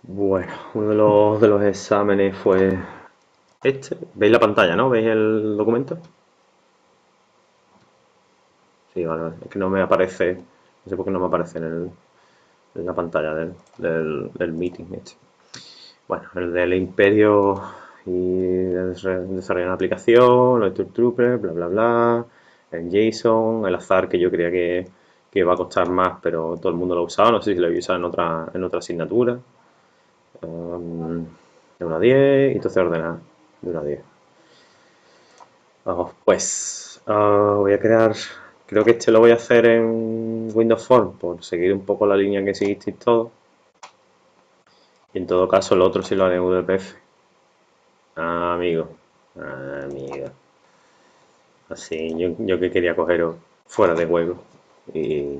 Bueno, uno de los exámenes fue este. ¿Veis la pantalla, no? ¿Veis el documento? Sí, vale, vale. Es que no me aparece, no sé por qué no me aparece en la pantalla del meeting este. Bueno, el del imperio y desarrollar una aplicación, los troopers, bla, bla, bla, el JSON, el azar que yo creía que iba a costar más, pero todo el mundo lo ha usado, no sé si lo había usado en otra asignatura. De 1 a 10 y entonces ordenar de 1 a 10. Pues voy a crear, creo que este lo voy a hacer en Windows Form por seguir un poco la línea que seguisteis todos. Y en todo caso el otro sí lo haré en WPF. Amigo, amigo. Así, yo que quería cogeros fuera de juego. Y,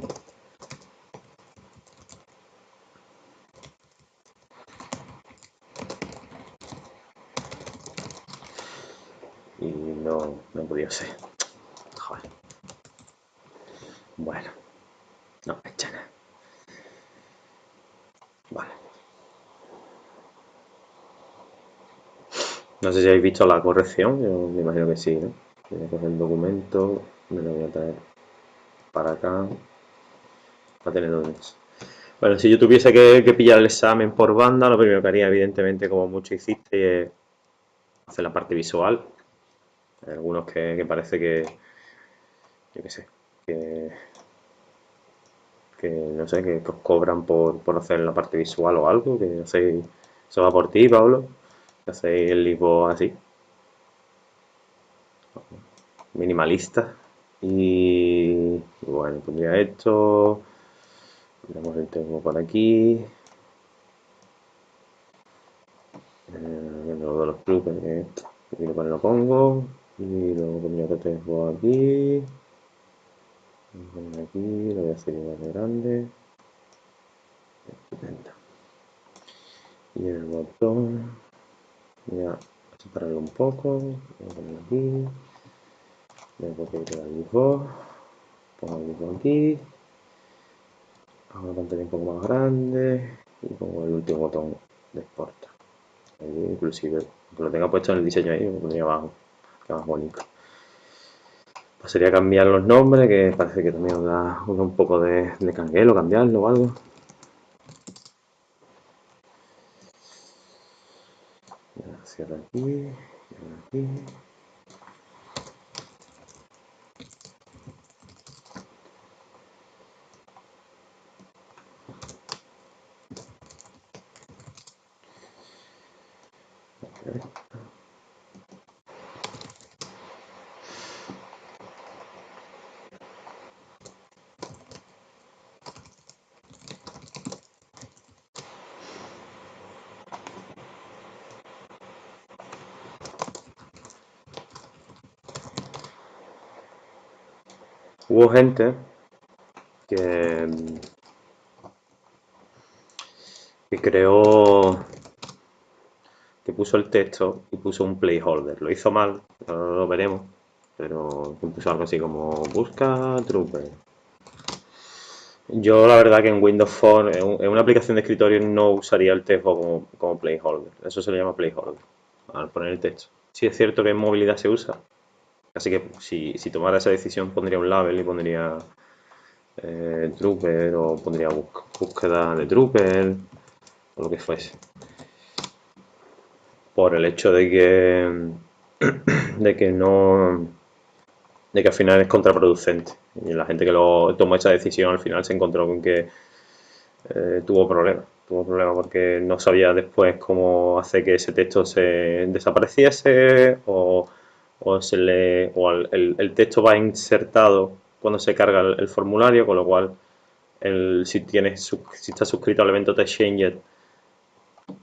y no podía ser. Joder. Bueno, no me echa nada. Vale. No sé si habéis visto la corrección, yo me imagino que sí, ¿no? Voy a coger el documento, me lo voy a traer para acá, para tener donde. Bueno, si yo tuviese que pillar el examen por banda, lo primero que haría, evidentemente, como mucho hiciste, es hacer la parte visual. Hay algunos que parece que, yo qué sé, que, que no sé, que os cobran por hacer la parte visual o algo, que hacéis, eso va por ti, Pablo, que hacéis el libro así, minimalista. Y bueno, pondría esto, tenemos el tengo por aquí, luego de los clubes, aquí lo pongo, y luego pondría que tengo aquí, aquí, lo voy a hacer igual de grande, estupendo. Y el botón, voy a separarlo un poco, voy a poner aquí, le pongo que queda el pongo el aquí, hago la pantalla un poco más grande y pongo el último botón de exporta. Ahí, inclusive, aunque lo tenga puesto en el diseño ahí, lo pondría abajo, que más bonito. Pues sería cambiar los nombres, que parece que también os da un poco de canguelo, cambiarlo o algo. Cierro aquí, cierro aquí. Hubo gente que, que creó, que puso el texto y puso un placeholder. Lo hizo mal, ahora lo veremos, pero puso algo así como busca trooper. Yo la verdad que en Windows Phone, en una aplicación de escritorio, no usaría el texto como placeholder. Eso se le llama placeholder, al poner el texto. Sí es cierto que en movilidad se usa, así que si tomara esa decisión pondría un label y pondría trooper o pondría búsqueda de trooper o lo que fuese. Por el hecho de que no, de que al final es contraproducente. Y la gente que lo tomó esa decisión al final se encontró con que tuvo problemas. Tuvo problemas porque no sabía después cómo hacer que ese texto se desapareciese o el texto va insertado cuando se carga el formulario, con lo cual si estás suscrito al evento TextChanger,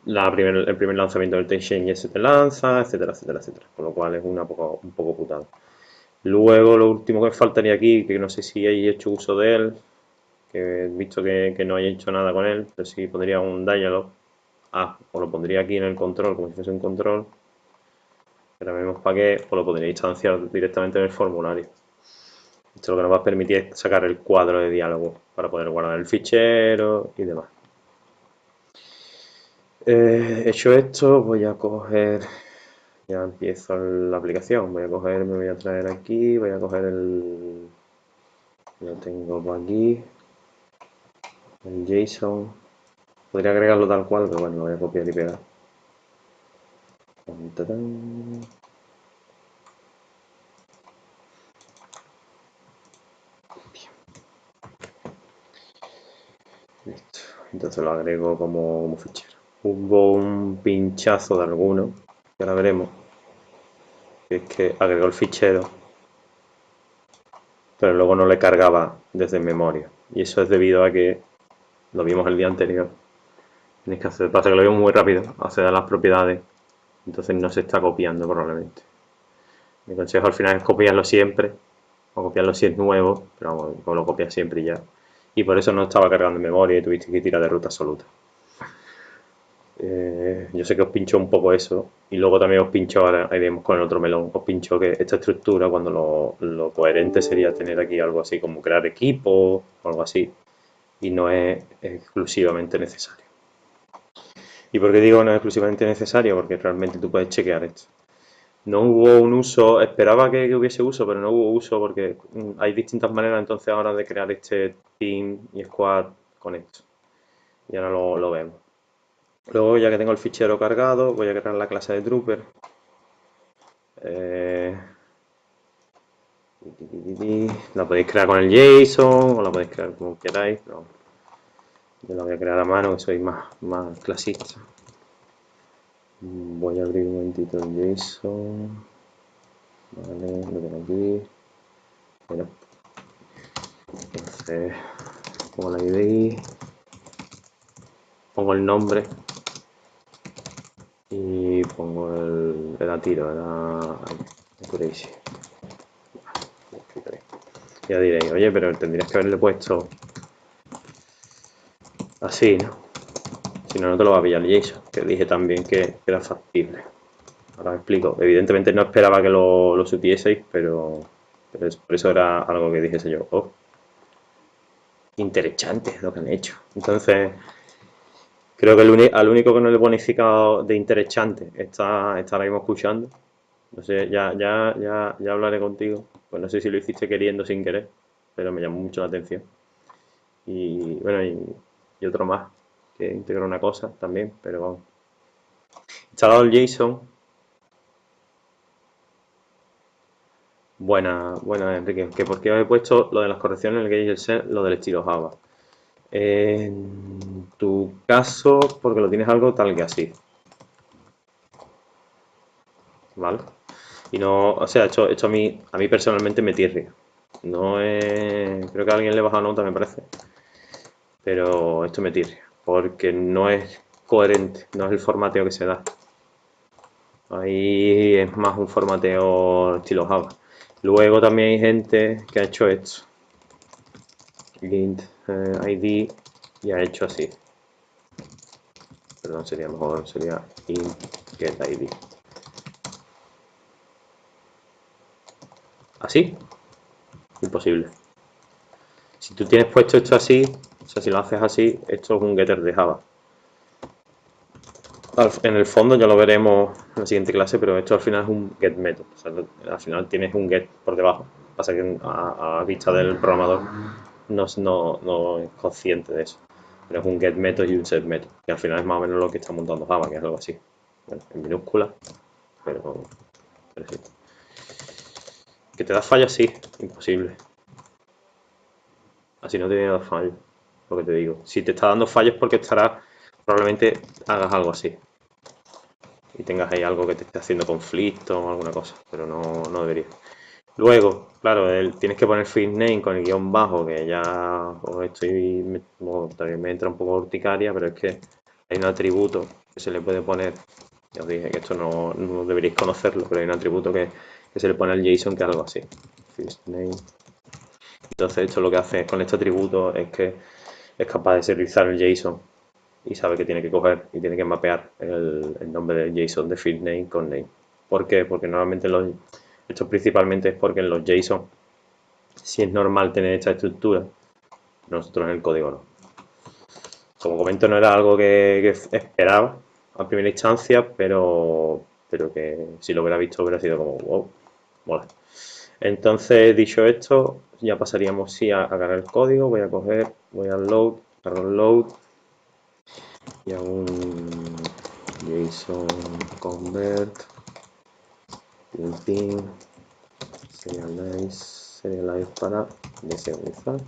el primer lanzamiento del TextChanger se te lanza, etcétera, etcétera, etcétera. Con lo cual es un poco putada. Luego, lo último que faltaría aquí, que no sé si hayáis hecho uso de él, que he visto que no haya hecho nada con él, pero sí pondría un dialog. O lo pondría aquí en el control, como si fuese un control. Pero vemos para qué, o lo podría instanciar directamente en el formulario. Esto lo que nos va a permitir es sacar el cuadro de diálogo para poder guardar el fichero y demás. Hecho esto, voy a coger, ya empiezo la aplicación, voy a coger, me voy a traer aquí, voy a coger lo tengo por aquí, el JSON, podría agregarlo tal cual, pero bueno, lo voy a copiar y pegar. Tan, tan, tan. Listo. Entonces lo agrego como fichero. Hubo un pinchazo de alguno, que ahora veremos, que es que agregó el fichero, pero luego no le cargaba desde memoria. Y eso es debido a que lo vimos el día anterior. Tienes que hacer, pasa que lo vimos muy rápido, acceder a las propiedades, entonces no se está copiando probablemente. Mi consejo al final es copiarlo siempre, o copiarlo si es nuevo, pero vamos, lo copias siempre y ya. Y por eso no estaba cargando en memoria y tuviste que tirar de ruta absoluta. Yo sé que os pinchó un poco eso, y luego también os pinchó, ahora iremos con el otro melón, os pinchó que esta estructura, cuando lo coherente sería tener aquí algo así como crear equipo o algo así, y no es exclusivamente necesario. ¿Y por qué digo no es exclusivamente necesario? Porque realmente tú puedes chequear esto. No hubo un uso, esperaba que hubiese uso, pero no hubo uso porque hay distintas maneras entonces ahora de crear este team y squad con esto. Y ahora lo vemos. Luego, ya que tengo el fichero cargado, voy a crear la clase de trooper. La podéis crear con el JSON o la podéis crear como queráis. Pero yo la voy a crear a mano, que soy más clasista. Voy a abrir un momentito el JSON. Vale, lo tengo aquí. Bueno, entonces pongo la ID, pongo el nombre y pongo el tiro, era accuracy. Ya diréis, oye, pero tendrías que haberle puesto así, ¿no? Si no, no te lo va a pillar Jason, que dije también que era factible. Ahora me explico. Evidentemente no esperaba que lo supieseis, pero por eso era algo que dijese yo. Oh, interesante lo que han hecho. Entonces, creo que al único que no le he bonificado de interesante está ahora mismo escuchando. No sé, ya hablaré contigo. Pues no sé si lo hiciste queriendo o sin querer, pero me llamó mucho la atención. Y bueno, y otro más, que integró una cosa también, pero vamos. Instalado el JSON. Buena, Enrique. Que por qué he puesto lo de las correcciones en el Gauge Set, lo del estilo Java. En tu caso, porque lo tienes algo tal que así. ¿Vale? Y no, o sea, esto a mí personalmente me tierra. No es. Creo que a alguien le he bajado nota, me parece. Pero esto me tierra. Porque no es coherente, no es el formateo que se da. Ahí es más un formateo estilo Java. Luego también hay gente que ha hecho esto. Lint ID y ha hecho así. Perdón, sería mejor, sería int get ID. ¿Así? Imposible. Si tú tienes puesto esto así, o sea, si lo haces así, esto es un getter de Java. En el fondo ya lo veremos en la siguiente clase, pero esto al final es un get method. O sea, al final tienes un get por debajo. Pasa que a vista del programador no es consciente de eso. Pero es un get method y un set method. Que al final es más o menos lo que está montando Java, que es algo así. Bueno, en minúscula, pero sí. Que te da fallos, sí, imposible. Así no te viene a dar fallos, lo que te digo. Si te está dando fallos porque probablemente hagas algo así. Y tengas ahí algo que te esté haciendo conflicto o alguna cosa, pero no debería. Luego, claro, tienes que poner first name con el guión bajo, que ya también me entra un poco urticaria, pero es que hay un atributo que se le puede poner. Ya os dije que esto no deberíais conocerlo, pero hay un atributo que se le pone al JSON que es algo así. First name. Entonces esto lo que hace con este atributo es que es capaz de serializar el JSON y sabe que tiene que coger y tiene que mapear el nombre del JSON de field name con name. ¿Por qué? Porque normalmente esto principalmente es porque en los JSON si es normal tener esta estructura, nosotros en el código no. Como comento, no era algo que esperaba, a primera instancia, pero que si lo hubiera visto hubiera sido como, wow, mola. Entonces, dicho esto, ya pasaríamos sí a cargar el código. Voy a load, cargo el load y a un JSON convert, ping, serialize para deserializar,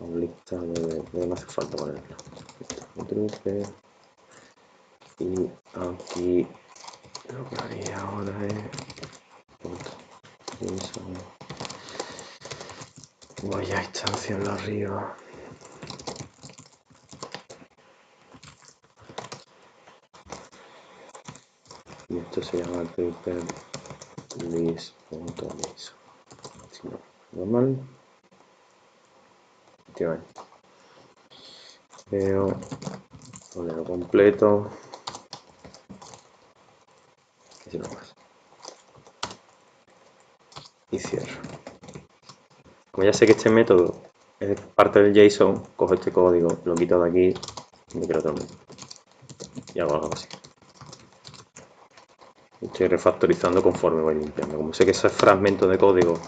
a un lista de no hace falta ponerlo. Truque. Y aquí lo que haría ahora es voy a instanciarlo arriba. Y esto se llama paper list.json. Si no, normal. Veo, ponerlo completo. Y si no más. Y cierro. Como ya sé que este método es parte del JSON, cojo este código, lo quito de aquí y me creo otro método. Y hago algo así. Estoy refactorizando conforme voy limpiando. Como sé que ese fragmento de código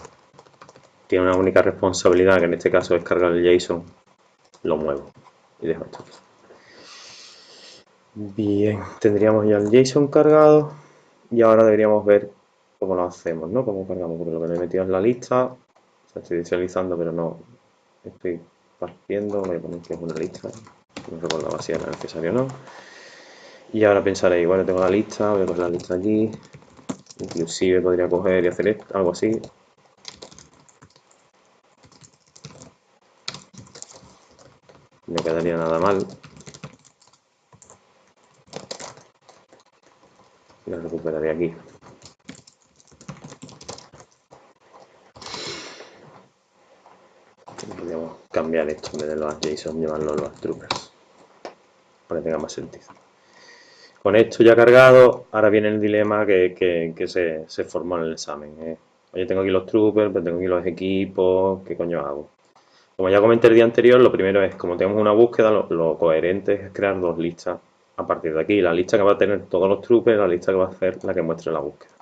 tiene una única responsabilidad, que en este caso es cargar el JSON, lo muevo y dejo esto aquí. Bien, tendríamos ya el JSON cargado y ahora deberíamos ver cómo lo hacemos, ¿no? Cómo cargamos, porque lo que le he metido es la lista. O sea, estoy visualizando, pero no estoy partiendo. Voy a poner que es una lista. No recordaba si era necesario o no. Y ahora pensaré, bueno, tengo la lista, voy a coger la lista aquí. Inclusive podría coger y hacer esto, algo así. No quedaría nada mal. Y la recuperaré aquí. Podríamos cambiar esto en vez de los JSON, llevarlo a los troopers para que tenga más sentido. Con esto ya cargado, ahora viene el dilema que se formó en el examen. Oye, tengo aquí los troopers, pero tengo aquí los equipos, ¿qué coño hago? Como ya comenté el día anterior, lo primero es, como tenemos una búsqueda, lo coherente es crear dos listas a partir de aquí. La lista que va a tener todos los troopers, la lista que va a hacer la que muestre la búsqueda.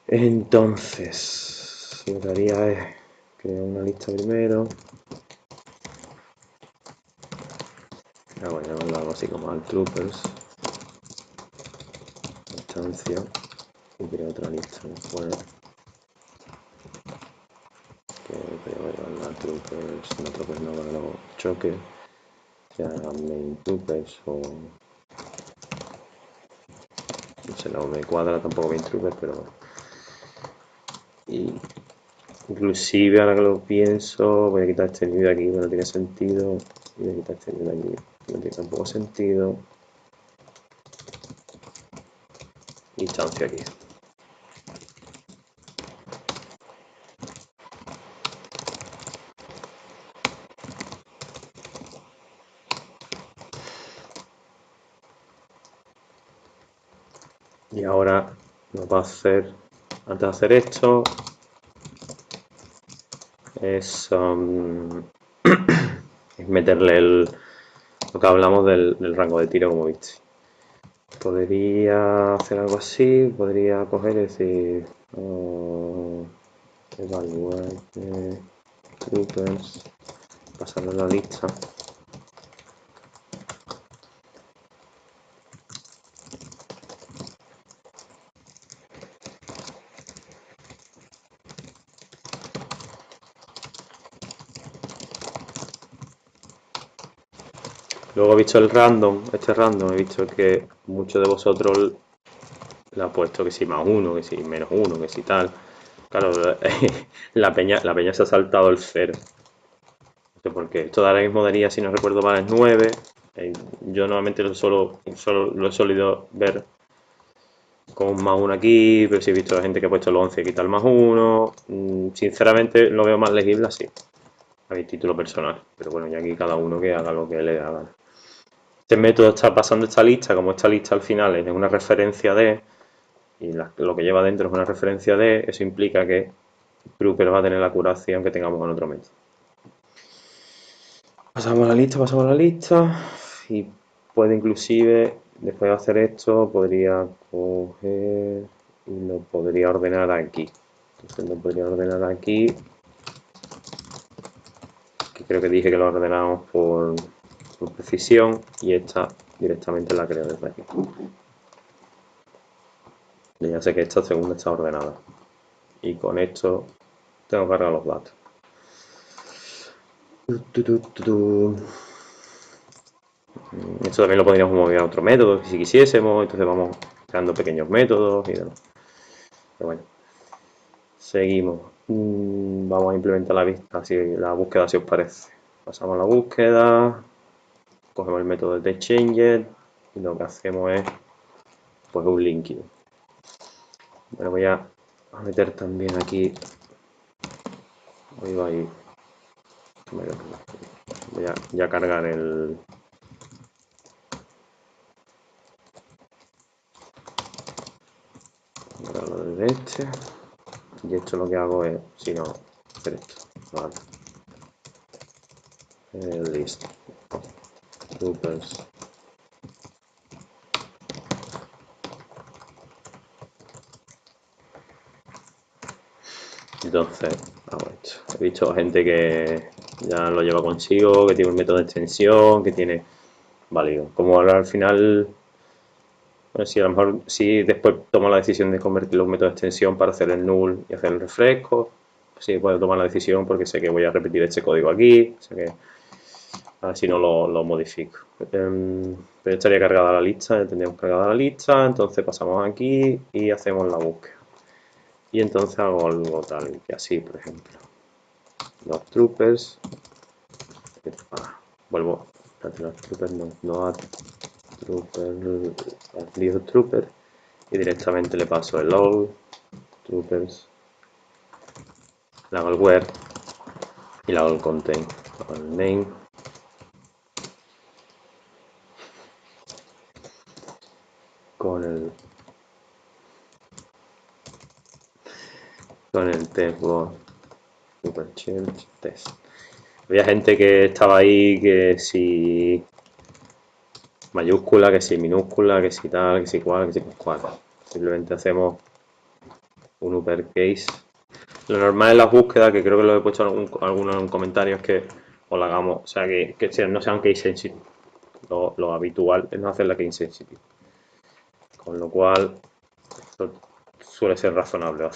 Entonces, lo que haría es crear una lista primero. Voy a llamarlo algo así como al troopers. Instancia. Y creo otra lista después. Que voy a llamarla troopers. No troopers, no, para no choque. Ya main troopers o. No sé, no me cuadra tampoco main troopers, pero. Y inclusive ahora que lo pienso, voy a quitar este new de aquí, que no tiene sentido. Y voy a quitar este new de aquí, que no tiene tampoco sentido. Instancia aquí. Y ahora nos va a hacer, antes de hacer esto, es meterle lo que hablamos del rango de tiro, como viste. Podría hacer algo así, podría coger y decir evaluar troopers, pasarlo a la lista. Luego he visto el random, este random, he visto que muchos de vosotros le ha puesto que si más uno, que si menos uno, que si tal. Claro, la peña se ha saltado el 0. No sé por qué. Esto de ahora mismo daría, si no recuerdo mal, es 9. Yo normalmente solo lo he solido ver con un más 1 aquí, pero sí he visto a gente que ha puesto el 11 y quita el más 1. Sinceramente lo veo más legible así, a mi título personal. Pero bueno, ya aquí cada uno que haga lo que le haga. Este método está pasando esta lista, como esta lista al final es una referencia de, y lo que lleva dentro es una referencia de, eso implica que Grouper va a tener la curación que tengamos en otro método. Pasamos a la lista y puede inclusive, después de hacer esto, podría coger y lo podría ordenar aquí. Entonces lo podría ordenar aquí, que creo que dije que lo ordenamos por precisión, y esta directamente la creo desde aquí. Y ya sé que esta segunda está ordenada. Y con esto tengo que cargar los datos. Esto también lo podríamos mover a otro método si quisiésemos, entonces vamos creando pequeños métodos y demás. Pero bueno, seguimos. Vamos a implementar la búsqueda si os parece. Pasamos a la búsqueda, cogemos el método de changer y lo que hacemos es pues un linking. Bueno, voy a meter también aquí, voy a cargar el de este, y esto lo que hago es, si no, hacer esto, vale. List troopers. Entonces, hago esto. He visto gente que ya lo lleva consigo, que tiene un método de extensión, que tiene válido. Como ahora al final, si a lo mejor si después tomo la decisión de convertirlo en un método de extensión para hacer el null y hacer el refresco, pues sí puedo tomar la decisión porque sé que voy a repetir este código aquí, o sea que así no lo modifico. Pero estaría cargada la lista, ya tendríamos cargada la lista, entonces pasamos aquí y hacemos la búsqueda. Y entonces hago algo tal que así, por ejemplo. Los troopers. Vuelvo. Los troopers no a trooper. Add trooper. Y directamente le paso el all troopers. Le hago el where. Y le hago el contain. Le hago el name. Con el test super change test. Había gente que estaba ahí que si mayúscula, que si minúscula, que si tal, que si cual, que si cual. Simplemente hacemos un uppercase. Lo normal en las búsquedas, que creo que lo he puesto algunos en comentarios, que os la hagamos, o sea, que no sean case sensitive. Lo habitual es no hacer la case sensitive. Con lo cual, esto suele ser razonable. O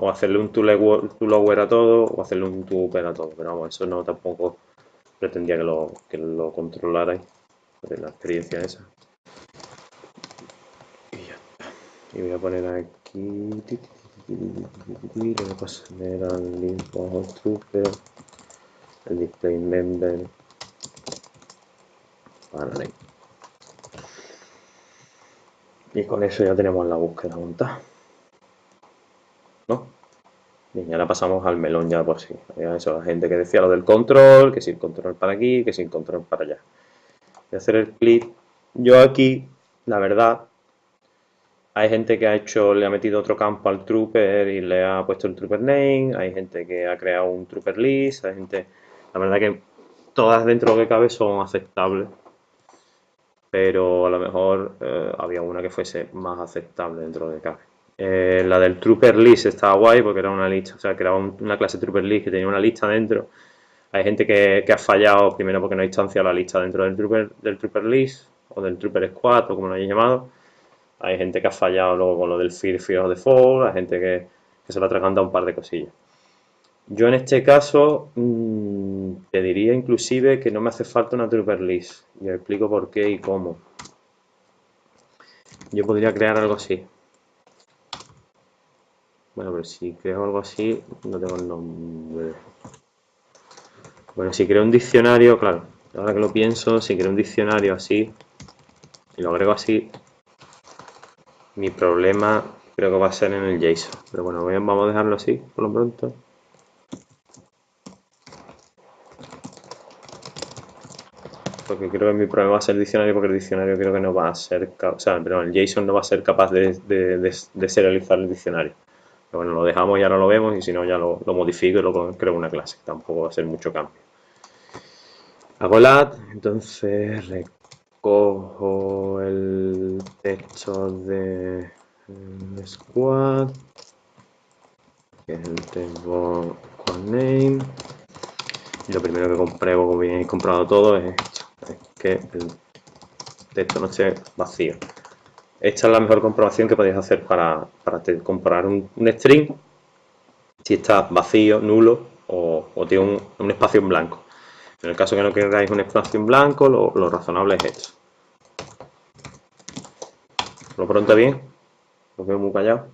hacerle un to lower a todo, o hacerle un to upper a todo. Pero vamos, eso no tampoco pretendía que lo controlarais. De la experiencia esa. Y ya está. Y voy a poner aquí. Le voy a poner al link trooper. El display member. Vale. Y con eso ya tenemos la búsqueda montada, ¿no? Bien, y ahora pasamos al melón ya por sí. Eso, la gente que decía lo del control, que si el control para aquí, que si el control para allá. Voy a hacer el clic. Yo aquí, la verdad, hay gente que le ha metido otro campo al trooper y le ha puesto el trooper name, hay gente que ha creado un trooper list, hay gente, la verdad que todas dentro de lo que cabe son aceptables, pero a lo mejor había una que fuese más aceptable dentro de lo que cabe. La del trooper list estaba guay porque era una lista, o sea, que era una clase trooper list que tenía una lista dentro. Hay gente que ha fallado primero porque no ha instanciado la lista dentro del trooper list o del trooper squad o como lo hayáis llamado. Hay gente que ha fallado luego con lo del fear of the fall, hay gente que se lo ha atragantado un par de cosillas. Yo en este caso te diría inclusive que no me hace falta una trooper list. Y os explico por qué y cómo. Yo podría crear algo así. Bueno, pero si creo algo así, no tengo el nombre. Bueno, si creo un diccionario, claro, ahora que lo pienso, si creo un diccionario así y lo agrego así, mi problema creo que va a ser en el JSON. Pero bueno, vamos a dejarlo así por lo pronto. Porque creo que mi problema va a ser el diccionario, porque el diccionario creo que no va a ser, o sea, pero el JSON no va a ser capaz de serializar el diccionario. Pero bueno, lo dejamos y ahora lo vemos, y si no ya lo modifico y lo creo una clase. Tampoco va a ser mucho cambio. Hago el add, entonces recojo el texto de squad, que es el table squad name. Y lo primero que compruebo, como bien he comprado todo, es esto, es que el texto no esté vacío. Esta es la mejor comprobación que podéis hacer para comparar un string, si está vacío, nulo o tiene un espacio en blanco. En el caso que no queráis un espacio en blanco, lo razonable es esto. ¿Lo pronto bien? Lo veo muy callado.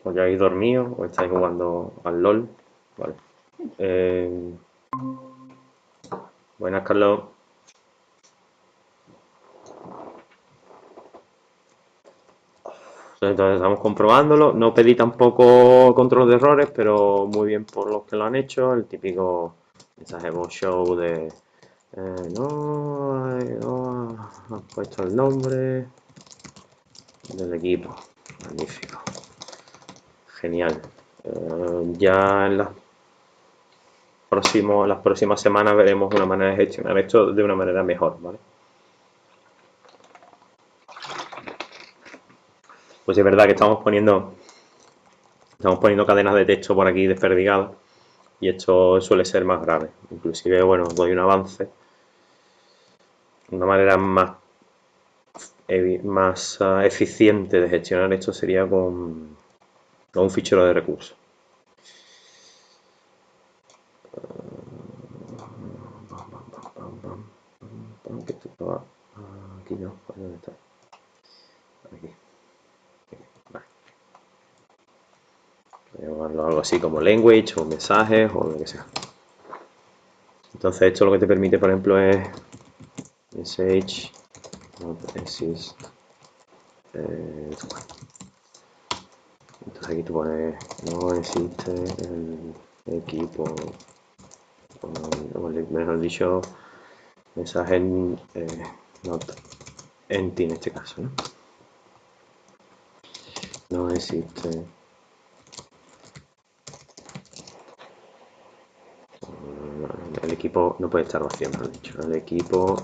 ¿Os ya habéis dormido o estáis jugando al LOL? Vale. Buenas, Carlos. Entonces estamos comprobándolo. No pedí tampoco control de errores, pero muy bien por los que lo han hecho. El típico mensaje show de no han puesto el nombre del equipo. Magnífico. Genial. Ya en las próximas semanas veremos una manera de gestionar esto de una manera mejor, ¿vale? Pues es verdad que estamos poniendo cadenas de texto por aquí desperdigadas y esto suele ser más grave. Inclusive, bueno, os doy un avance. Una manera más eficiente de gestionar esto sería con un fichero de recursos. Aquí no, ¿dónde está? Aquí. Vale. Llamarlo algo así como language o mensajes o lo que sea. Entonces esto lo que te permite, por ejemplo, es message not exist. Entonces aquí tú pones no existe el equipo, o mejor dicho, mensaje not empty en este caso, ¿no? No existe el equipo, no puede estar vacío, mejor dicho, el equipo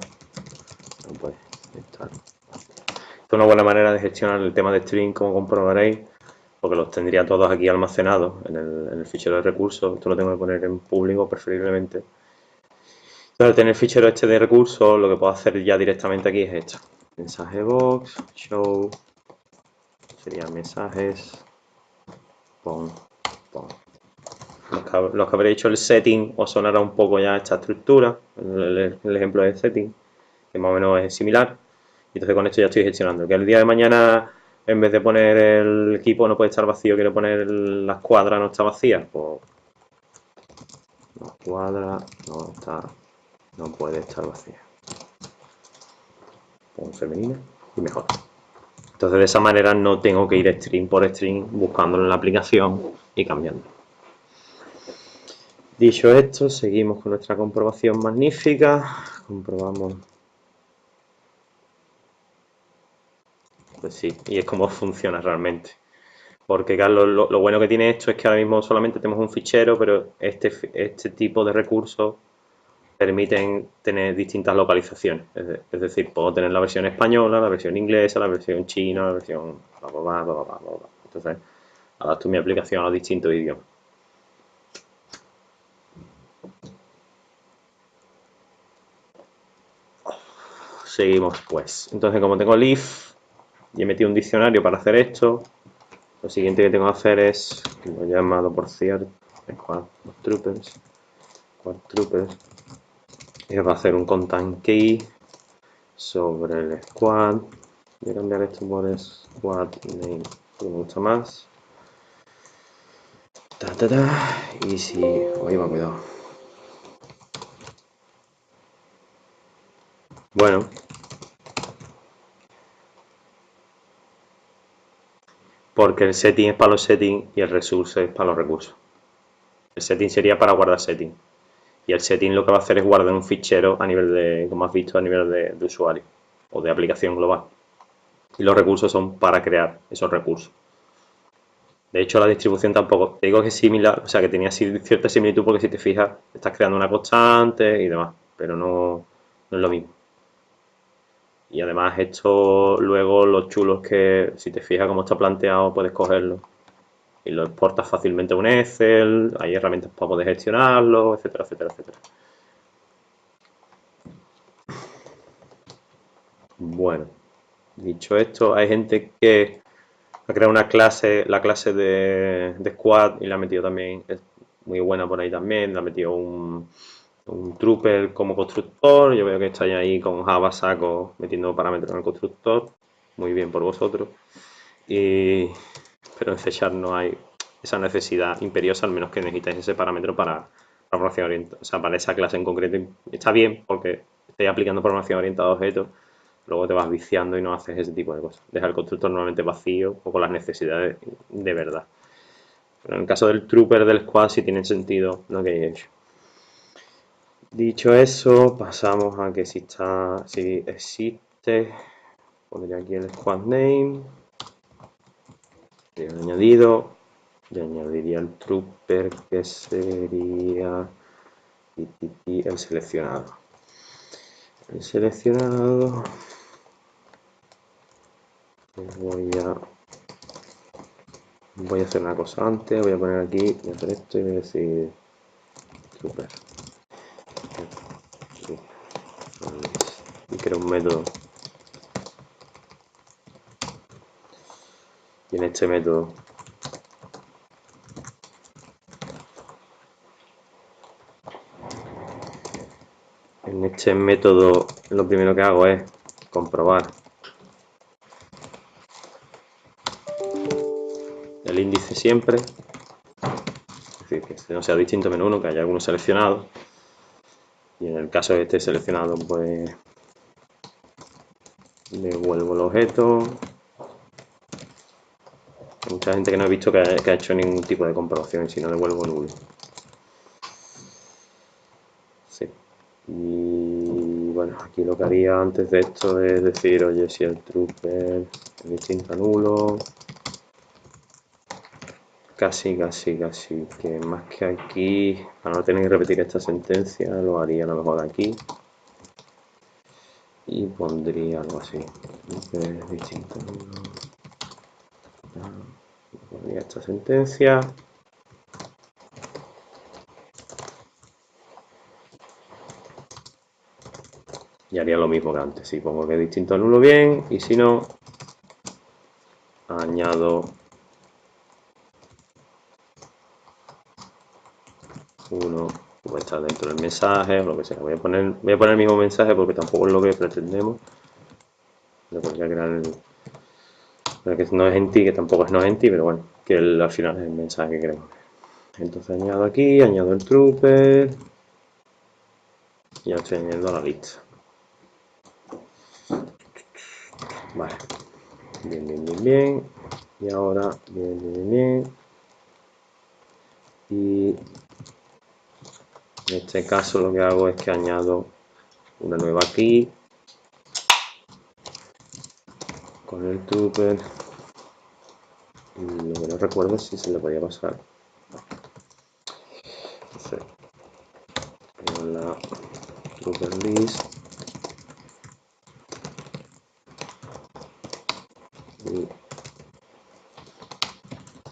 no puede estar. Esto es una buena manera de gestionar el tema de string, como comprobaréis, porque los tendría todos aquí almacenados en el fichero de recursos. Esto lo tengo que poner en público preferiblemente. Entonces, al tener el fichero este de recursos, lo que puedo hacer ya directamente aquí es esto. Mensaje box, show, serían mensajes, pon. Los que habréis hecho el setting os sonará un poco ya esta estructura, el ejemplo de setting, que más o menos es similar. Y entonces con esto ya estoy gestionando. Que el día de mañana, en vez de poner el equipo no puede estar vacío, quiero poner la escuadra no está vacía, pues la escuadra no puede estar vacía. Pon femenina y mejor. Entonces de esa manera no tengo que ir string por string buscándolo en la aplicación y cambiando. Dicho esto, seguimos con nuestra comprobación magnífica. Comprobamos. Pues sí, y es como funciona realmente. Porque claro, lo bueno que tiene esto es que ahora mismo solamente tenemos un fichero, pero este tipo de recursos permiten tener distintas localizaciones. Es decir, puedo tener la versión española, la versión inglesa, la versión china, la versión... Entonces, adapto mi aplicación a los distintos idiomas. Seguimos pues. Entonces, como tengo el if y he metido un diccionario para hacer esto, lo siguiente que tengo que hacer es, que lo he llamado por cierto, Quad Troopers, y va a hacer un content key sobre el squad. Voy a cambiar esto por squad name, que me gusta más. Y si... Oye, va, cuidado. Bueno. Porque el setting es para los settings y el resource es para los recursos. El setting sería para guardar setting. Y el setting lo que va a hacer es guardar un fichero a nivel de, como has visto, a nivel de usuario o de aplicación global. Y los recursos son para crear esos recursos. De hecho, la distribución tampoco, te digo que es similar, o sea, que tenía cierta similitud porque si te fijas, estás creando una constante y demás, pero no es lo mismo. Y además esto luego lo chulo es que si te fijas cómo está planteado puedes cogerlo y lo exportas fácilmente a un Excel, hay herramientas para poder gestionarlo, etcétera, etcétera, etcétera. Bueno, dicho esto, hay gente que ha creado una clase, la clase de Squad y la ha metido también, es muy buena por ahí también, la ha metido un Trooper como constructor, yo veo que estáis ahí con Java saco metiendo parámetros en el constructor, muy bien por vosotros. Y, pero en C# no hay esa necesidad imperiosa, al menos que necesitáis ese parámetro para programación orientada, o sea, para esa clase en concreto. Está bien porque estáis aplicando programación orientada a objetos, luego te vas viciando y no haces ese tipo de cosas. Deja el constructor normalmente vacío o con las necesidades de verdad. Pero en el caso del Trooper del Squad sí tiene sentido lo que he hecho. Dicho eso, pasamos a que si existe, pondría aquí el Squad Name, el añadido, y añadiría el Trooper que sería el seleccionado. El seleccionado voy a hacer una cosa antes, voy a poner aquí, voy a hacer esto y voy a decir Trooper. Y creo un método. Y en este método lo primero que hago es comprobar el índice siempre, es decir, que no sea distinto menos uno, que haya alguno seleccionado. Y en el caso de este seleccionado, pues devuelvo el objeto. Hay mucha gente que no he visto que ha hecho ningún tipo de comprobación y si no devuelvo nulo. Sí. Y bueno, aquí lo que haría antes de esto es decir, oye, si el trooper es distinto a nulo. Casi, que más que aquí, para no tener que repetir esta sentencia, lo haría a lo mejor aquí. Y pondría algo así. Es distinto a nulo. Pondría esta sentencia. Y haría lo mismo que antes. Si pongo que es distinto a nulo, bien. Y si no, añado uno, puede estar dentro del mensaje o lo que sea. Voy a poner el mismo mensaje porque tampoco es lo que pretendemos. Le podría crear que no es en ti, que tampoco es no en ti, pero bueno, que al final es el mensaje que queremos. Entonces añado aquí, añado el trooper. Y ya estoy añadiendo a la lista. Vale. Bien. Y ahora, bien. Y en este caso lo que hago es que añado una nueva aquí con el trooper. Y lo que no recuerdo es si se le podía pasar. Entonces, en la trooper list. Y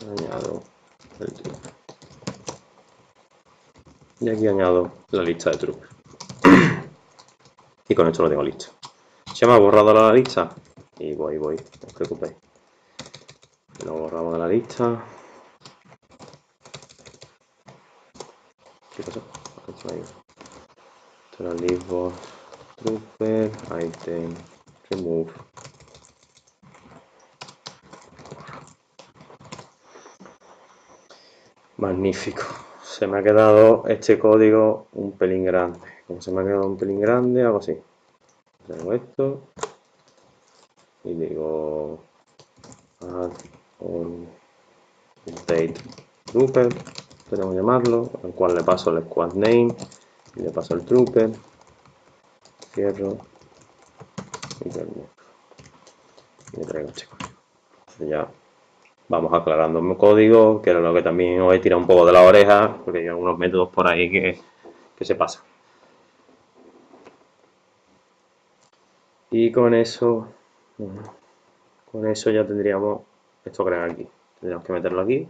añado el trooper. Y aquí añado la lista de trooper. Y con esto lo tengo listo. Se me ha borrado la lista. Y voy, no os preocupéis. Lo borramos de la lista. ¿Qué pasó? Esto era listbox trooper, item, remove. Magnífico. Se me ha quedado este código un pelín grande. Como se me ha quedado un pelín grande, hago así. Tengo esto y digo add on update trooper, podemos llamarlo, al cual le paso el squad name y le paso el trooper, cierro y termino. Y le traigo este código. Ya vamos aclarando mi código, que era lo que también os he tirado un poco de la oreja, porque hay algunos métodos por ahí que se pasan. Y con eso ya tendríamos esto creado aquí. Tendríamos que meterlo aquí.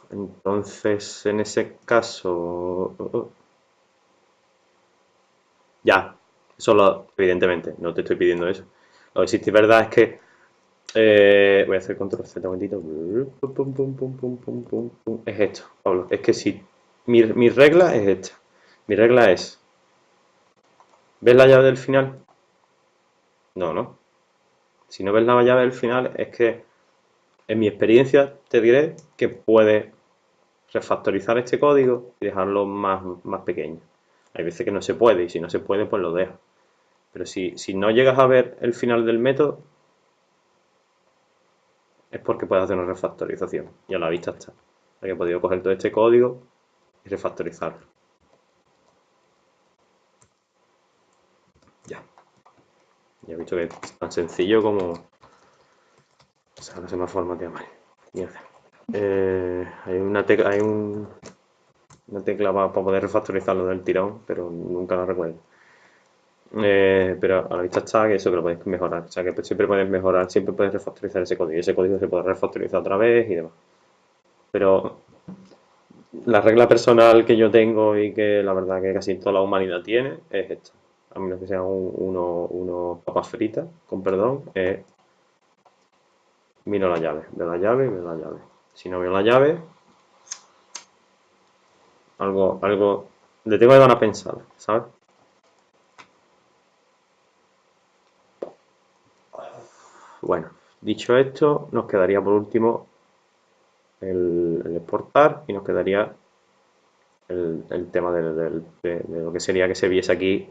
Entonces, en ese caso, ya, eso evidentemente, no te estoy pidiendo eso. Lo que sí es verdad es que voy a hacer control Z un momentito. Es esto, Pablo. Es que si mi regla es esta. Mi regla es, ¿ves la llave del final? No, no. Si no ves la llave del final es que en mi experiencia te diré que puedes refactorizar este código y dejarlo más pequeño. Hay veces que no se puede y si no se puede pues lo dejas. Pero si no llegas a ver el final del método es porque puedes hacer una refactorización y a la vista está. Hay que he podido coger todo este código y refactorizarlo. Ya. Ya he visto que es tan sencillo como... O sea, no se me formatea mal. Mierda. Hay una tecla para poder refactorizarlo del tirón, pero nunca la recuerdo. Pero a la vista está que eso que lo podéis mejorar. O sea que siempre puedes mejorar, siempre puedes refactorizar ese código. Y ese código se puede refactorizar otra vez y demás. Pero la regla personal que yo tengo y que la verdad que casi toda la humanidad tiene es esta. A menos que sean unos papas fritas, con perdón, miro la llave, veo la llave, veo la llave. Si no veo la llave, algo le tengo que dar a pensar, ¿sabes? Bueno, dicho esto, nos quedaría por último el exportar y nos quedaría el tema de lo que sería que se viese aquí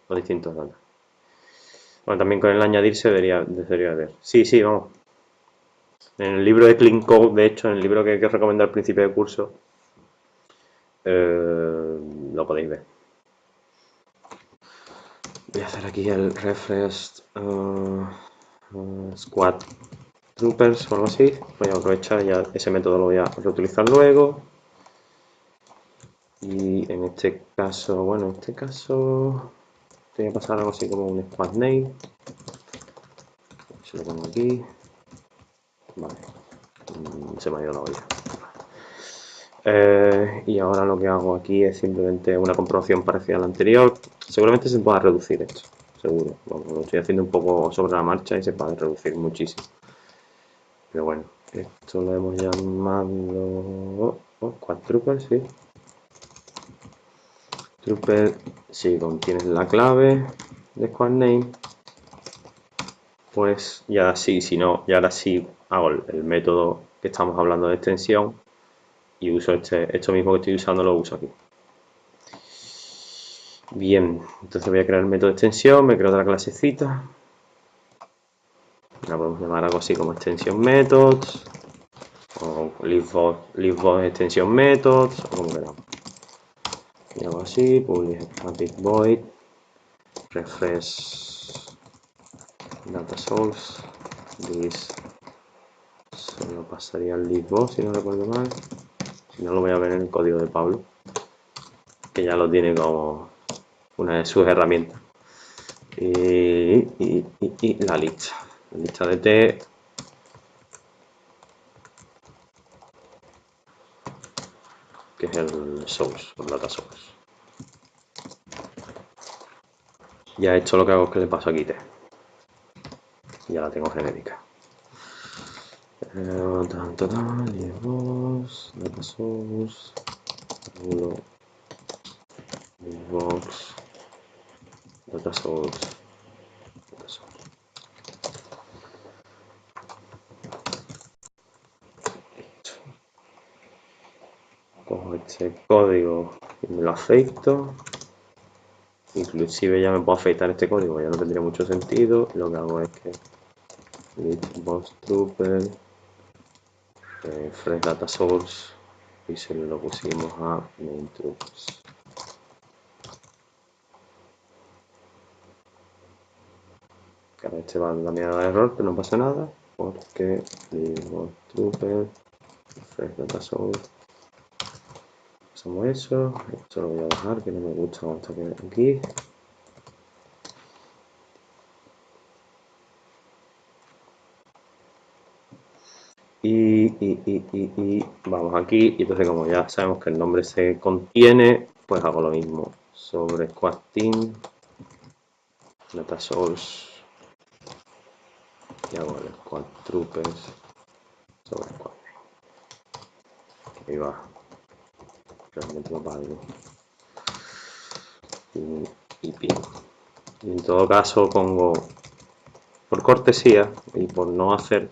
los distintos datos. Bueno, también con el añadir debería ver. Sí, sí, vamos. En el libro de Clean Code, de hecho, en el libro que recomendé al principio del curso, lo podéis ver. Voy a hacer aquí el refresh squad troopers o algo así. Voy a aprovechar ya ese método, lo voy a reutilizar luego. Y en este caso, bueno, en este caso voy a pasar algo así como un squad name. Se lo pongo aquí. Vale. Se me ha ido la olla. Y ahora lo que hago aquí es simplemente una comprobación parecida a la anterior. Seguramente se pueda reducir esto, seguro. Bueno, lo estoy haciendo un poco sobre la marcha y se puede reducir muchísimo. Pero bueno, esto lo hemos llamado quadruple, sí. Trooper, si contienes la clave de squad name, pues ya sí, si no, y ahora sí hago el método que estamos hablando de extensión y uso esto mismo que estoy usando, lo uso aquí. Bien, entonces voy a crear el método de extensión, me creo otra clasecita. La podemos llamar algo así como extension methods o leavebox extension methods o como queramos. Y algo así, public static void refresh data source. This se lo pasaría al leavebox si no recuerdo mal. Si no, lo voy a ver en el código de Pablo, que ya lo tiene como una de sus herramientas. Y la lista. La lista de T. Que es el source, el data source. Ya esto lo que hago es que le paso aquí T. Ya la tengo genérica. Data source, box, data source, data source. Cojo este código y me lo afeito. Inclusive ya me puedo afeitar este código, ya no tendría mucho sentido. Lo que hago es que box trooper, fresh data source y se lo pusimos a main troopers. Que ahora este va también a dar error, pero no pasa nada, porque digo trooper, refresh data source, pasamos eso, esto lo voy a dejar, que no me gusta hasta que aquí. Y vamos aquí, y entonces como ya sabemos que el nombre se contiene, pues hago lo mismo sobre Squad Team, Data Source, y hago el Squad Troopers sobre Squad. Ahí va, realmente no para algo. Y pin. Y en todo caso pongo, por cortesía y por no hacer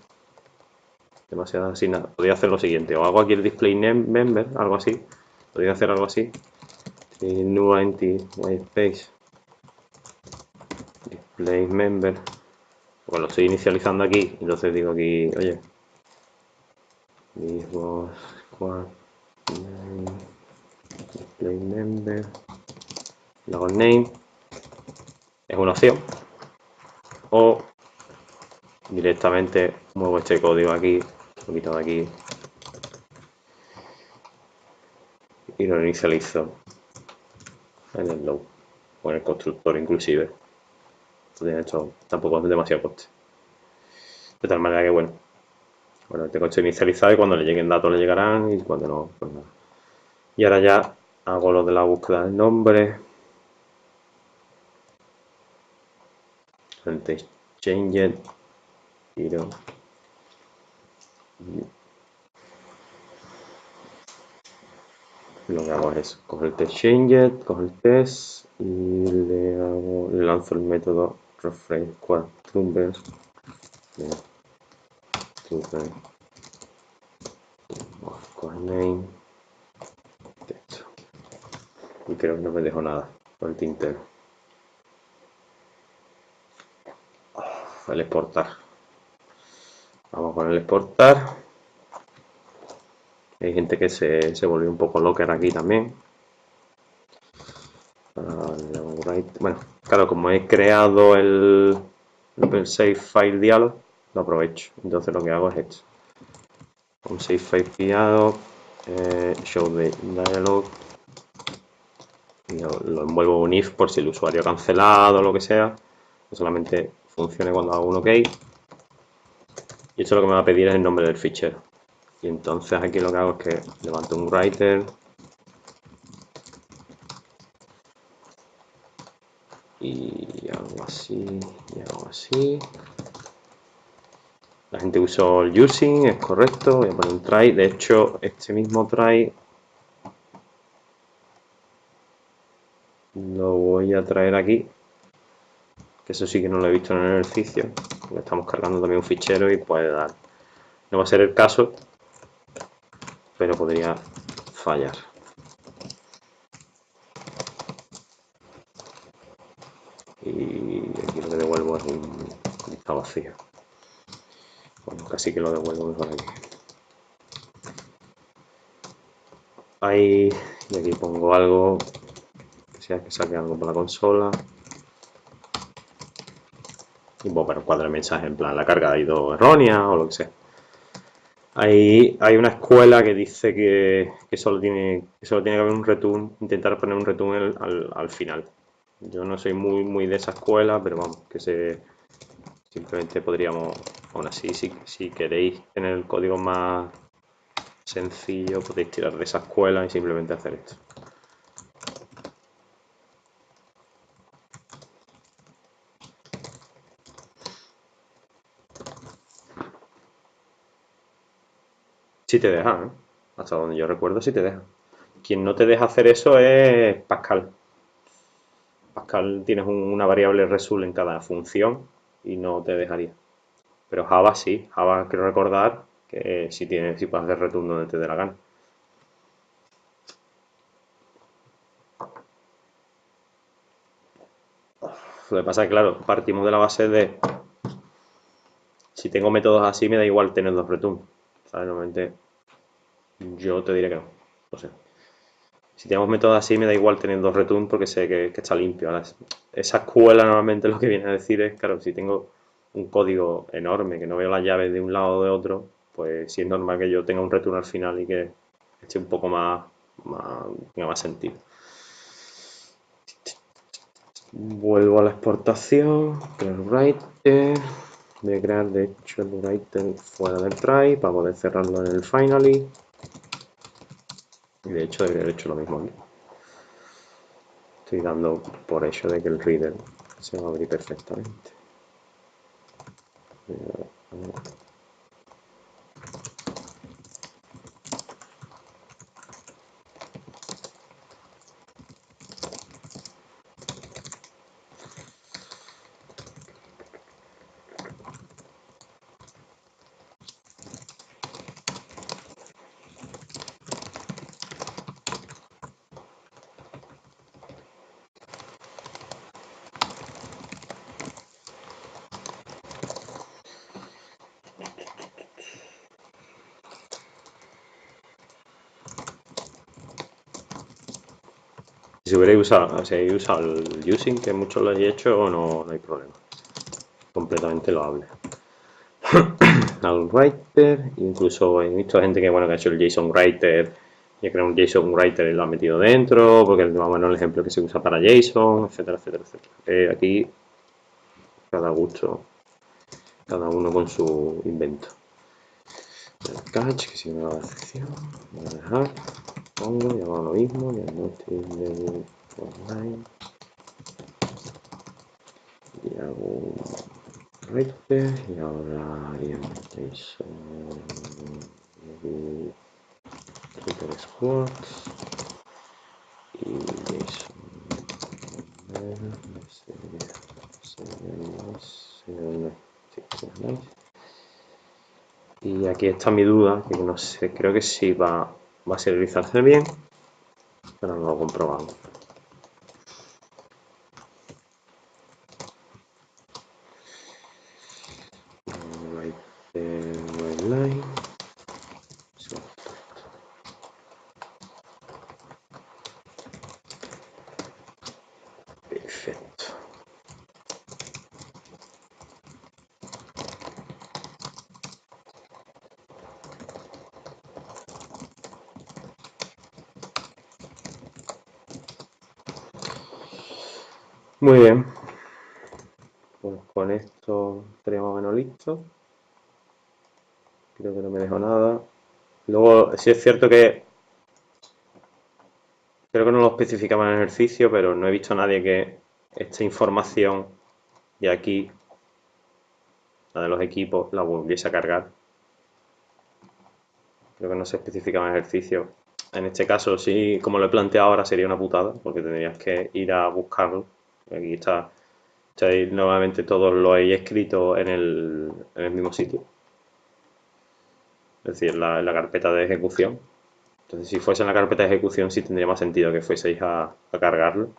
demasiado así nada, podría hacer lo siguiente, o hago aquí el display name member, algo así, podría hacer algo así, new entity white space display member, porque lo estoy inicializando aquí, entonces digo aquí, oye, mismo squad name, display member, le hago name, es una opción, o directamente muevo este código aquí, lo quito de aquí y lo inicializo en el load o en el constructor inclusive. Entonces esto tampoco es demasiado coste. De tal manera que bueno, tengo esto inicializado y cuando le lleguen datos le llegarán y cuando no, pues nada. Y ahora ya hago lo de la búsqueda del nombre. Antes change y no. Lo que hago es eso, cojo el test change, cojo el test y le lanzo el método refresh squad numbers, squad name, texto. Y creo que no me dejo nada por el tintero. El exportar. Vamos con el exportar. Hay gente que se volvió un poco locker aquí también. Bueno, claro, como he creado el save file dialog, lo aprovecho. Entonces lo que hago es esto. Un save file dialog, show the dialog, y lo envuelvo un if por si el usuario ha cancelado o lo que sea, que solamente funcione cuando hago un OK. Y esto lo que me va a pedir es el nombre del fichero. Y entonces aquí lo que hago es que levanto un writer y hago así y hago así. La gente usó el using, es correcto, voy a poner un try. De hecho, este mismo try lo voy a traer aquí, que eso sí que no lo he visto en el ejercicio, porque estamos cargando también un fichero y puede dar. No va a ser el caso, pero podría fallar. Y aquí lo que devuelvo es un está vacío. Bueno, casi que lo devuelvo mejor aquí. Ahí, y aquí pongo algo, que sea que saque algo por la consola. Y bueno, pero cuadra el mensaje en plan, la carga ha ido errónea o lo que sea. Hay una escuela que dice que solo tiene que haber un return, intentar poner un return al final. Yo no soy muy de esa escuela, pero vamos, simplemente podríamos, aún así, si queréis tener el código más sencillo, podéis tirar de esa escuela y simplemente hacer esto. Si te deja, ¿eh? Hasta donde yo recuerdo, si te deja. Quien no te deja hacer eso es Pascal. Pascal tienes una variable result en cada función y no te dejaría. Pero Java sí, Java quiero recordar que si puedes hacer return donde te dé la gana. Lo que pasa es que, claro, partimos de la base de si tengo métodos así, me da igual tener dos return. ¿Sabes? Normalmente yo te diré que no. No sé. Si tenemos métodos así, me da igual tener dos return porque sé que está limpio. Ahora, esa escuela normalmente lo que viene a decir es, claro, si tengo un código enorme que no veo las llaves de un lado o de otro, pues sí es normal que yo tenga un return al final y que esté un poco tenga más sentido. Vuelvo a la exportación, creo writer. Voy a crear de hecho el writer fuera del try para poder cerrarlo en el finally. Y de hecho debería haber hecho lo mismo aquí. Estoy dando por hecho de que el reader se va a abrir perfectamente. Si hubierais usado, si habéis usado el using, que muchos lo he hecho, no hay problema. Completamente loable. Al writer, incluso he visto gente que, bueno, que ha hecho el JSON writer y ha creado un JSON writer y lo ha metido dentro, porque es más o menos el ejemplo que se usa para JSON, etcétera, etcétera, etcétera. Aquí, cada gusto, cada uno con su invento. El catch, que si no va a sección, voy a dejar, pongo y hago lo mismo, y el notice de online, y hago un writer, y ahora haría un JSON Twitter Squads y JSON y aquí está mi duda, que no sé, creo que sí va a serializarse bien, pero no lo comprobamos. Line. Perfecto. Muy bien. Pues con esto estaríamos más o menos listos. Creo que no me dejo nada. Luego, sí es cierto que creo que no lo especificaba en el ejercicio, pero no he visto a nadie que esta información de aquí, la de los equipos, la volviese a cargar. Creo que no se especificaba en el ejercicio. En este caso, sí, como lo he planteado ahora, sería una putada, porque tendrías que ir a buscarlo. Aquí está, nuevamente todos lo he escrito en el mismo sitio. Es decir, en la carpeta de ejecución. Entonces, si fuese en la carpeta de ejecución, sí tendría más sentido que fueseis a cargarlo.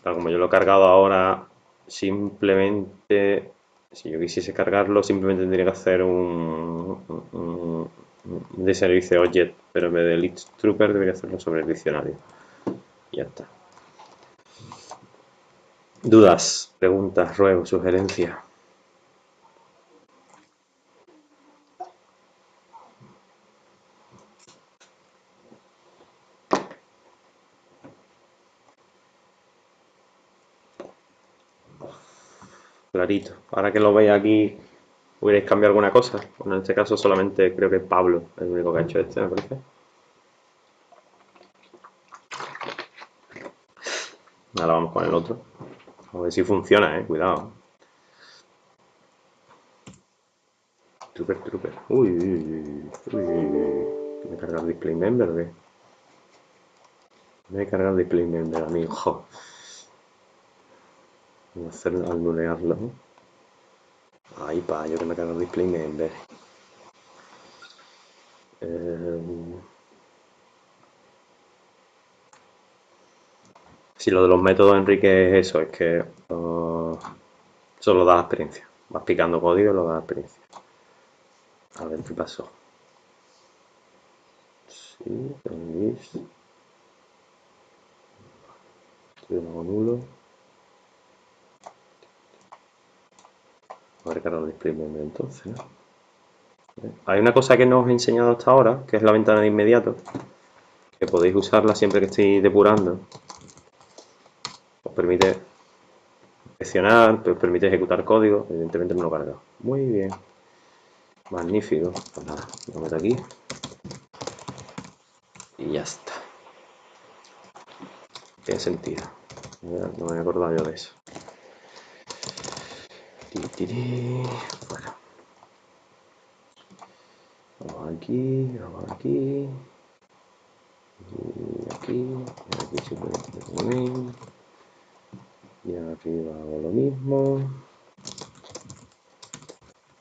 Tal como yo lo he cargado ahora, simplemente, si yo quisiese cargarlo, simplemente tendría que hacer un de servicio object, pero en vez de list trooper debería hacerlo sobre el diccionario. Y ya está. Dudas, preguntas, ruegos, sugerencias. Clarito. Ahora que lo veis aquí, ¿hubierais cambiado alguna cosa? Bueno, en este caso solamente creo que Pablo es el único que ha hecho este, me parece. Ahora vamos con el otro. A ver si funciona, cuidado. Trooper. Uy. ¿Me he cargado el display member o qué? Me he cargado el display member, amigo. Voy a hacer al nulearlo. Ay, pa, yo que me he cargado el display member. Si lo de los métodos, Enrique, es eso, es que solo da la experiencia. Vas picando código y lo da la experiencia. A ver qué pasó. Sí, Yo lo hago nulo. Voy a recargar el display memory entonces, ¿no? Hay una cosa que no os he enseñado hasta ahora, que es la ventana de inmediato, que podéis usarla siempre que estéis depurando. Os permite inspeccionar, os permite ejecutar código. Evidentemente me lo he cargado. Muy bien. Magnífico. Pues nada, lo meto aquí. Y ya está. Tiene sentido. No me he acordado yo de eso. Fuera. Vamos aquí, vamos aquí. Y aquí, y aquí simplemente main. Y arriba hago lo mismo.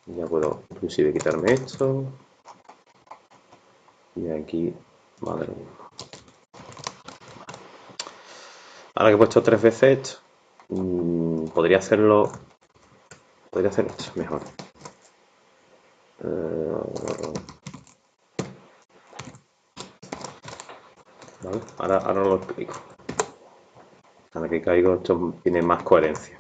Ya puedo inclusive quitarme esto. Y aquí va a dar lo mismo. Ahora que he puesto 3 veces esto, podría hacerlo. Podría hacer esto mejor. ¿Vale? Ahora lo explico. Ahora que caigo, esto tiene más coherencia.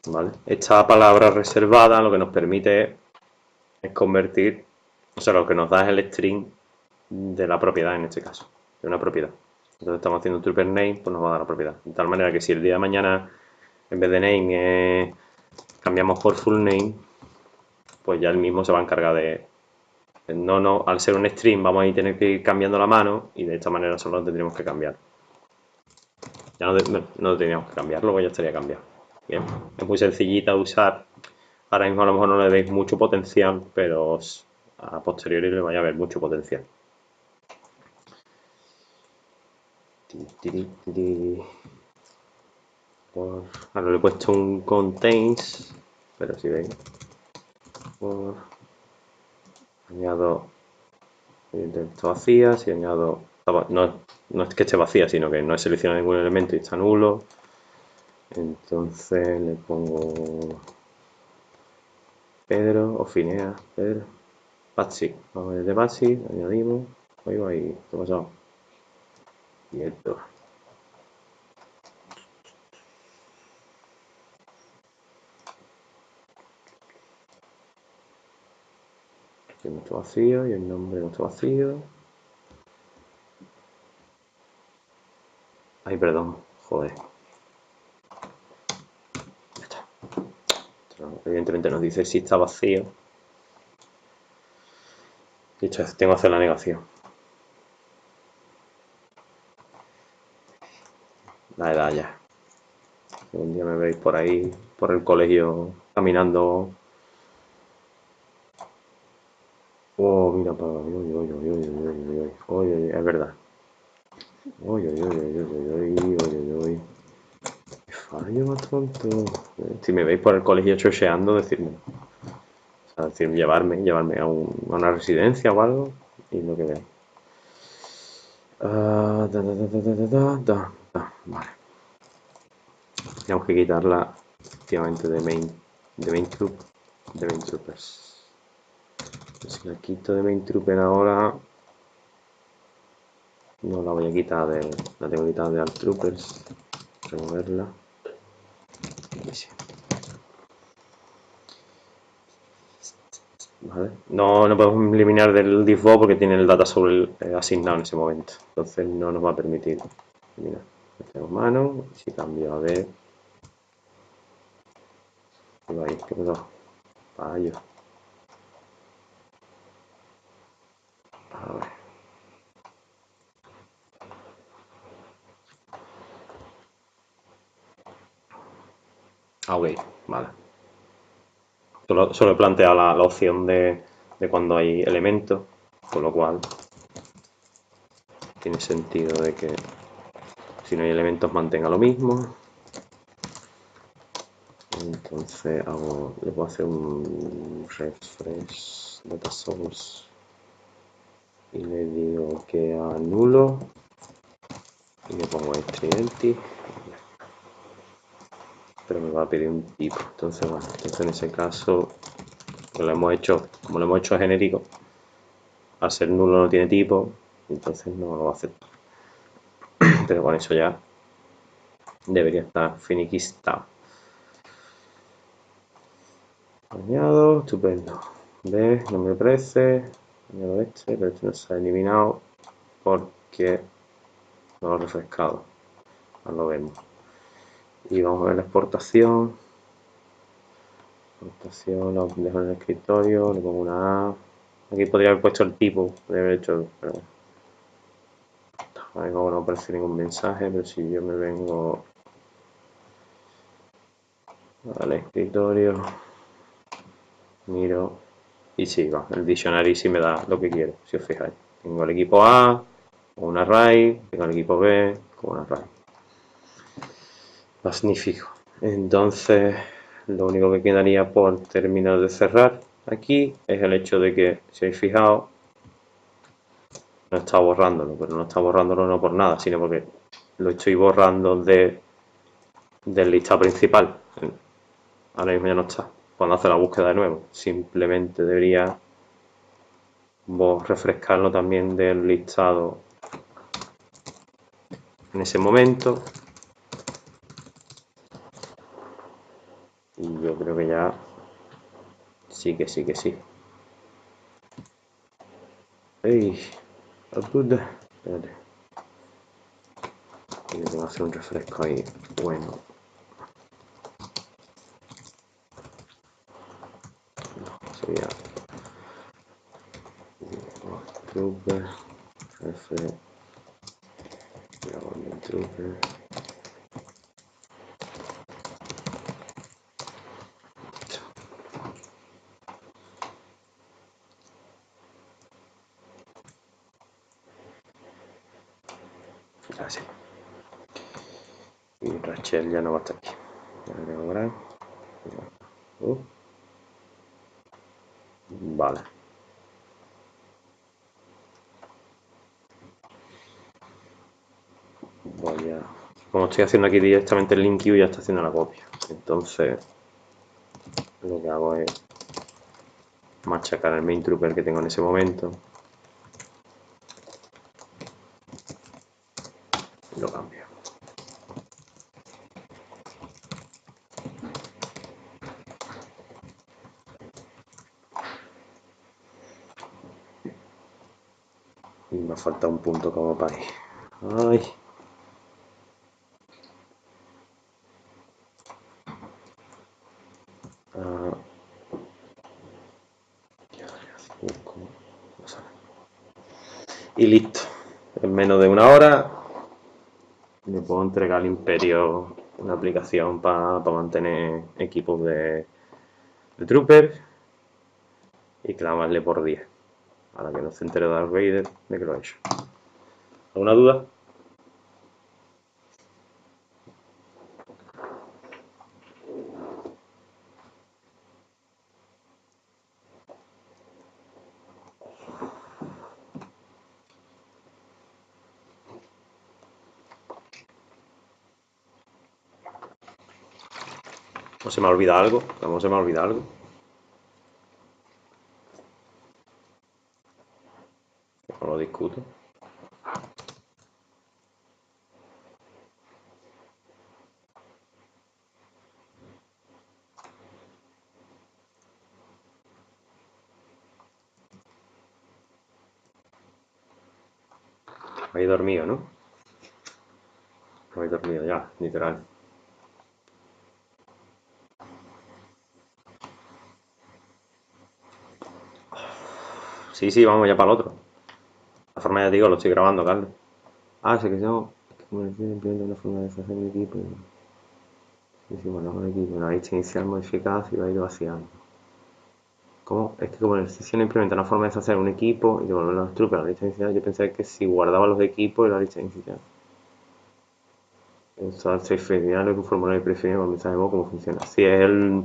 ¿Vale? Esta palabra reservada lo que nos permite es convertir, o sea, lo que nos da es el string de la propiedad en este caso, de una propiedad. Entonces estamos haciendo un trooper name, pues nos va a dar la propiedad. De tal manera que si el día de mañana en vez de name cambiamos por full name, pues ya el mismo se va a encargar de... No, al ser un string vamos a tener que ir cambiando la mano y de esta manera solo lo tendríamos que cambiar. Ya no tendríamos que cambiarlo, pues ya estaría cambiado. Bien, es muy sencillita de usar. Ahora mismo a lo mejor no le veis mucho potencial, pero a posteriori le vaya a ver mucho potencial. Ahora le he puesto un contains, pero si veis, añado esto vacía, si añado, no es que esté vacía, sino que no he seleccionado ningún elemento y está nulo. Entonces le pongo Pedro o Finea, Pedro, Patsy, vamos a ver de Patsy, añadimos, ahí, ¿qué ha pasado? Y esto. Aquí nuestro vacío y el nombre de nuestro vacío. Ay, perdón, joder. Ya está. Evidentemente nos dice si está vacío. Dicho esto, tengo que hacer la negación. La edad ya. Un día me veis por ahí, por el colegio, caminando. Oh, mira, es verdad. Fallo más tonto. Si me veis por el colegio chocheando, decidme. O sea, decir, llevarme a una residencia o algo y lo que veáis. Vale. Tenemos que quitarla efectivamente de main troopers. Si la quito de main trooper ahora, no la voy a quitar la tengo quitada de alt troopers, removerla. Vale. No podemos eliminar del diffbot porque tiene el data sobre asignado en ese momento, entonces no nos va a permitir eliminar. Hacemos mano, si cambio a ver, ¿qué pasó? Fallo. A ver. Ok, vale. Solo he planteado la opción de cuando hay elementos, con lo cual tiene sentido de que si no hay elementos mantenga lo mismo. Entonces le puedo hacer un refresh data source y le digo que a nulo y le pongo string, pero me va a pedir un tipo. Entonces, bueno, en ese caso, como lo hemos hecho genérico, al ser nulo no tiene tipo, entonces no lo va a aceptar. Pero con eso ya debería estar finiquistado. Añado, estupendo. ¿Ves? No me parece. Añado este, pero este no se ha eliminado porque no lo he refrescado. Ahora lo vemos. Y vamos a ver la exportación. Exportación, lo dejo en el escritorio, le pongo una A. Aquí podría haber puesto el tipo, podría haber hecho, pero no aparece ningún mensaje, pero si yo me vengo al escritorio, miro y sí, va, el diccionario sí me da lo que quiero, si os fijáis. Tengo el equipo A con un array, tengo el equipo B con un array. Magnífico. Entonces, lo único que quedaría por terminar de cerrar aquí es el hecho de que, si habéis fijado, no está borrándolo, pero no está borrándolo no por nada, sino porque lo estoy borrando del listado principal. Ahora mismo ya no está. Cuando hace la búsqueda de nuevo, simplemente debería refrescarlo también del listado en ese momento. Y yo creo que ya sí que sí que sí. ¡Ey! Espérate. Y tengo que hacer un refresco ahí. Bueno. Sería Trooper, F, Trooper. Así. Y Rachel ya no va a estar aquí. Ahora. Vale. Voy a... Como estoy haciendo aquí directamente el link ya está haciendo la copia. Entonces, lo que hago es machacar el main trooper que tengo en ese momento. Y lo cambio. Y me falta un punto como para ahí. Ay. Y listo. En menos de una hora le puedo entregar al Imperio una aplicación para mantener equipos de Trooper y clamarle por 10. Para que no se entere Darth Vader de que lo ha hecho. ¿Alguna duda? ¿O se me olvida algo? ¿Cómo se me olvida algo? No lo discuto. Habéis dormido, ¿no? Habéis dormido ya, literal. Sí, sí, vamos ya para el otro. De todas formas, ya digo, lo estoy grabando, Carlos. Ah, sé que no. Como decía, implementa una forma de deshacer el equipo. Y si bueno, con el equipo, una lista inicial modificada y va a ir vaciando. ¿Cómo? Es que como en el sesión implementa una forma de deshacer un equipo y devolver los troopers a la lista inicial, yo pensé que si guardaba los equipos en la lista inicial. Usar safe diario que un formulario preferido con mensaje de voz, ¿cómo funciona? Sí, es el.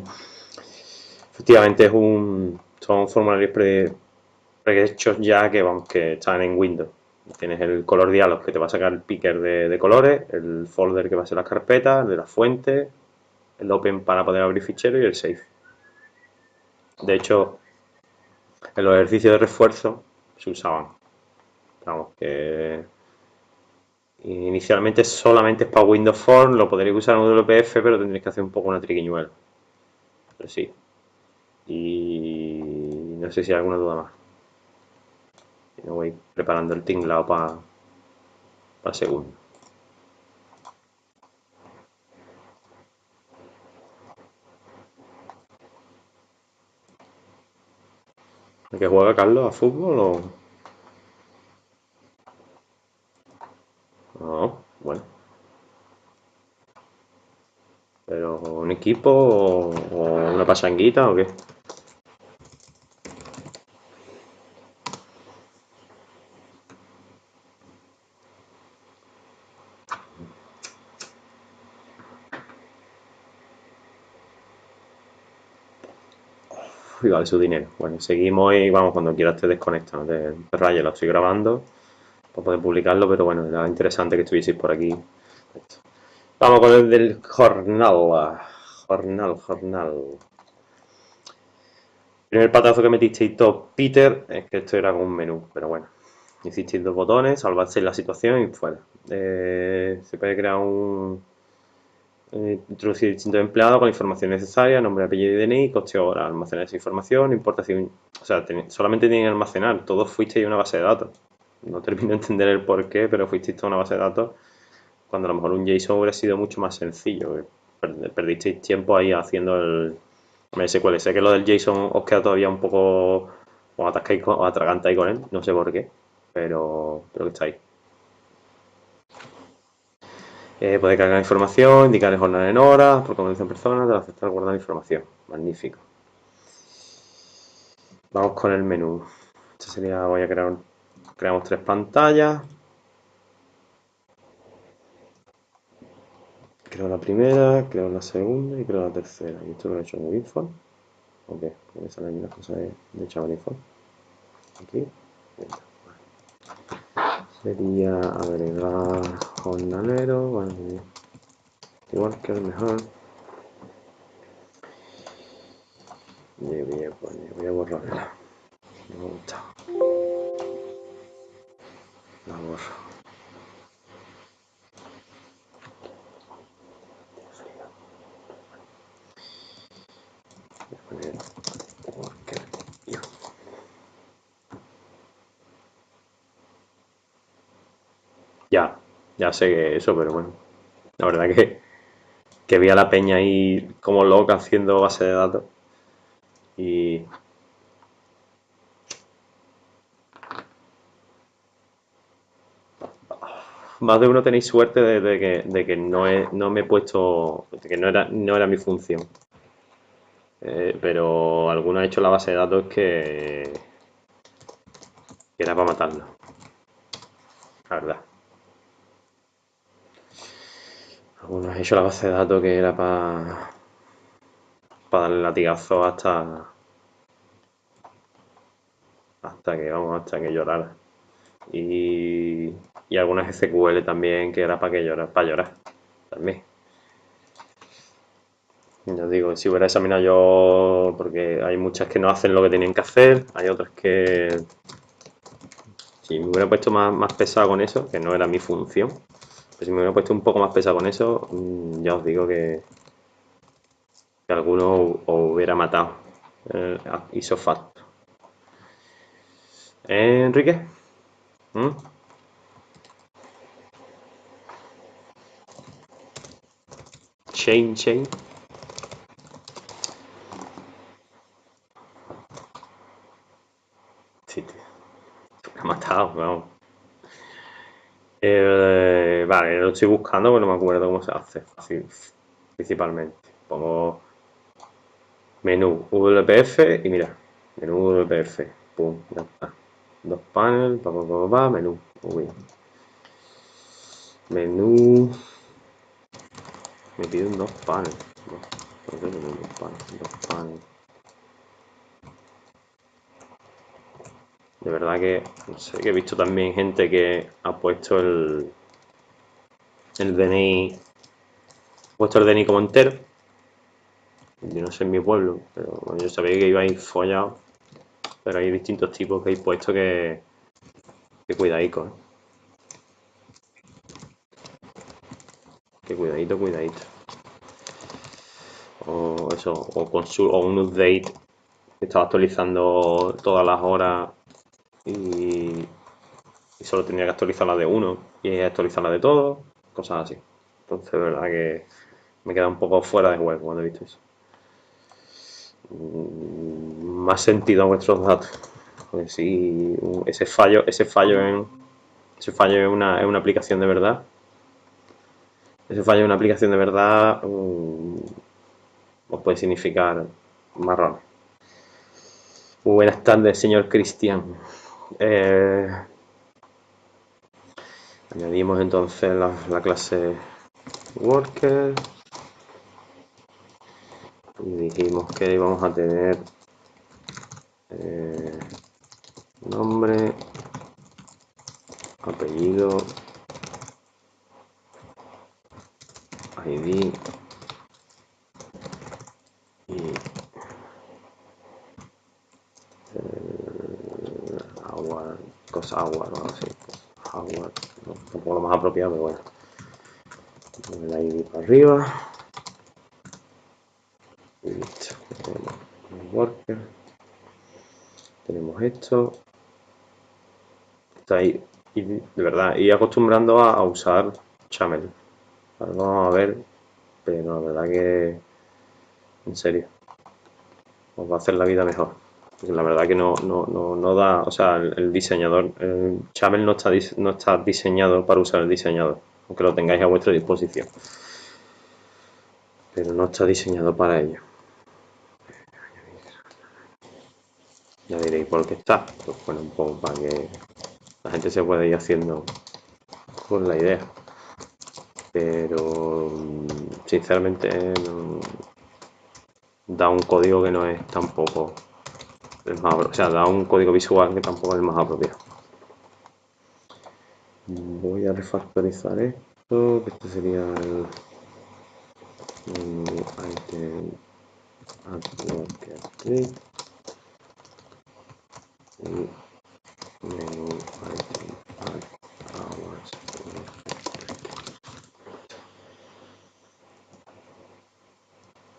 Efectivamente, son formularios prehechos ya que, vamos, que están en Windows. Tienes el color dialog que te va a sacar el picker de colores, el folder que va a ser las carpetas, de las fuentes, el open para poder abrir ficheros y el save. De hecho, en los ejercicios de refuerzo se usaban. Vamos, que inicialmente solamente es para Windows Phone, lo podréis usar en WPF, pero tendréis que hacer un poco una triquiñuela. Pero sí. Y no sé si hay alguna duda más. Me voy preparando el tinglado para segundo. ¿A qué juega Carlos? ¿A fútbol o...? No, bueno. ¿Pero un equipo o una pasanguita o qué? Y vale su dinero. Bueno, seguimos y vamos, cuando quieras te desconectas, no te rayes, lo estoy grabando para poder publicarlo, pero bueno, era interesante que estuvieseis por aquí. Vamos con el del jornal. Jornal. Primer patazo que metisteis todo, Peter, es que esto era como un menú, pero bueno. Hicisteis dos botones, salvasteis la situación y fuera. Se puede crear introducir distintos empleados con la información necesaria, nombre, apellido y DNI, coste hora, almacenar esa información, no importa si... O sea, solamente tienen que almacenar, todos fuisteis a una base de datos. No termino de entender el por qué, pero fuisteis a una base de datos cuando a lo mejor un JSON hubiera sido mucho más sencillo. Perdisteis tiempo ahí haciendo el MSQL. Sé que lo del JSON os queda todavía un poco... os atascáis, os atragantáis con él, no sé por qué, pero que está ahí. Puede cargar información, indicar el jornal en horas, por convención personas, de aceptar guardar información. Magnífico. Vamos con el menú. Esto sería, voy a crear, creamos tres pantallas. Creo la primera, creo la segunda y creo la tercera. Y esto lo he hecho en WinForm. Ok, me salen las cosas de WinForm. Aquí. Sería agregar jornalero. Bueno, igual que el mejor. Voy a borrarla. No me gusta. La borro. Voy a poner worker. Ya sé que eso, pero bueno. La verdad que vi a la peña ahí como loca haciendo base de datos. Y más de uno tenéis suerte de que no me he puesto, de que no era mi función. Pero alguno ha hecho la base de datos que era para matarlo, la verdad. Algunos ha hecho la base de datos que era para darle latigazo hasta que llorara. Y algunas SQL también que era para llorar también. Ya digo, si hubiera examinado yo, porque hay muchas que no hacen lo que tenían que hacer, hay otras que si me hubiera puesto más pesado con eso, que no era mi función, pero si me hubiera puesto un poco más pesado con eso, ya os digo que alguno os hubiera matado isofacto. Enrique, ¿Mm? Chain. Sí, te ha matado, vamos. Vale, lo estoy buscando, pero no me acuerdo cómo se hace. Fácil, principalmente. Pongo menú WPF y mira, menú WPF. Pum, ya está. Dos paneles, menú. Uy. Menú. Me piden dos paneles. ¿Por qué tengo dos paneles? Dos paneles. De verdad que, no sé, que he visto también gente que ha puesto el DNI, ha puesto el DNI como entero. Yo no sé en mi pueblo, pero bueno, yo sabía que iba a ir follado. Pero hay distintos tipos que he puesto que cuidadico, ¿eh? Que cuidadito, cuidadito. O eso, o un update que estaba actualizando todas las horas y solo tenía que actualizar la de uno y actualizar la de todos, cosas así. Entonces, de verdad que me queda un poco fuera de juego cuando he visto eso. Más sentido a vuestros datos. Porque si ese fallo en una aplicación de verdad, ese fallo en una aplicación de verdad os puede significar marrón. Buenas tardes, señor Cristian. Añadimos entonces la clase worker y dijimos que íbamos a tener nombre, apellido, ID y Award, cosa Award o algo así. Award, no, tampoco lo más apropiado, pero bueno. El ID para arriba. Y listo. Tenemos el worker. Tenemos esto. Está ahí. Y de verdad, ir acostumbrando a usar Chamel. Ahora lo vamos a ver, pero la verdad que en serio os va a hacer la vida mejor. Porque la verdad que no da, o sea, el diseñador, el Chamel no está diseñado para usar el diseñador, aunque lo tengáis a vuestra disposición. Pero no está diseñado para ello. Ya diréis por qué está. Pues bueno, un poco para que la gente se pueda ir haciendo con la idea. Pero sinceramente da un código que no es tampoco el más, o sea, da un código visual que tampoco es el más apropiado. Voy a refactorizar esto, que este sería el item worker click y menú item add hours.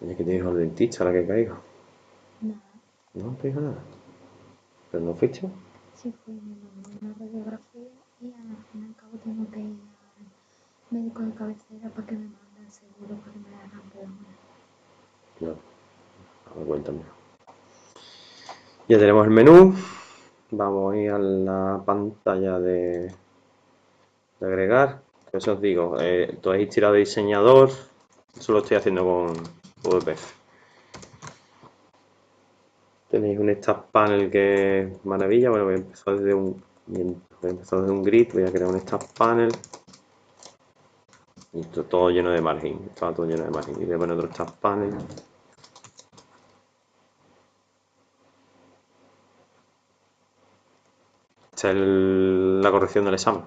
Oye, que te dijo el dentista a la que caigo. Nada. No te dijo nada. ¿Pero no fuiste? Sí, fui, me mandó una radiografía y al fin y al cabo tengo que ir al médico de cabecera para que me mande el seguro para que me hagan la muela. No. A ver, cuéntame. Ya tenemos el menú. Vamos a ir a la pantalla de agregar. Eso os digo, tú habéis tirado de diseñador. Eso lo estoy haciendo con WPF. Tenéis un Stack Panel que es maravilla. Bueno, voy a empezar desde un grid. Voy a crear un Stack Panel. Y esto todo lleno de margin. Estaba todo lleno de margin. Y voy a poner otro Stack Panel. Esta es la corrección del examen.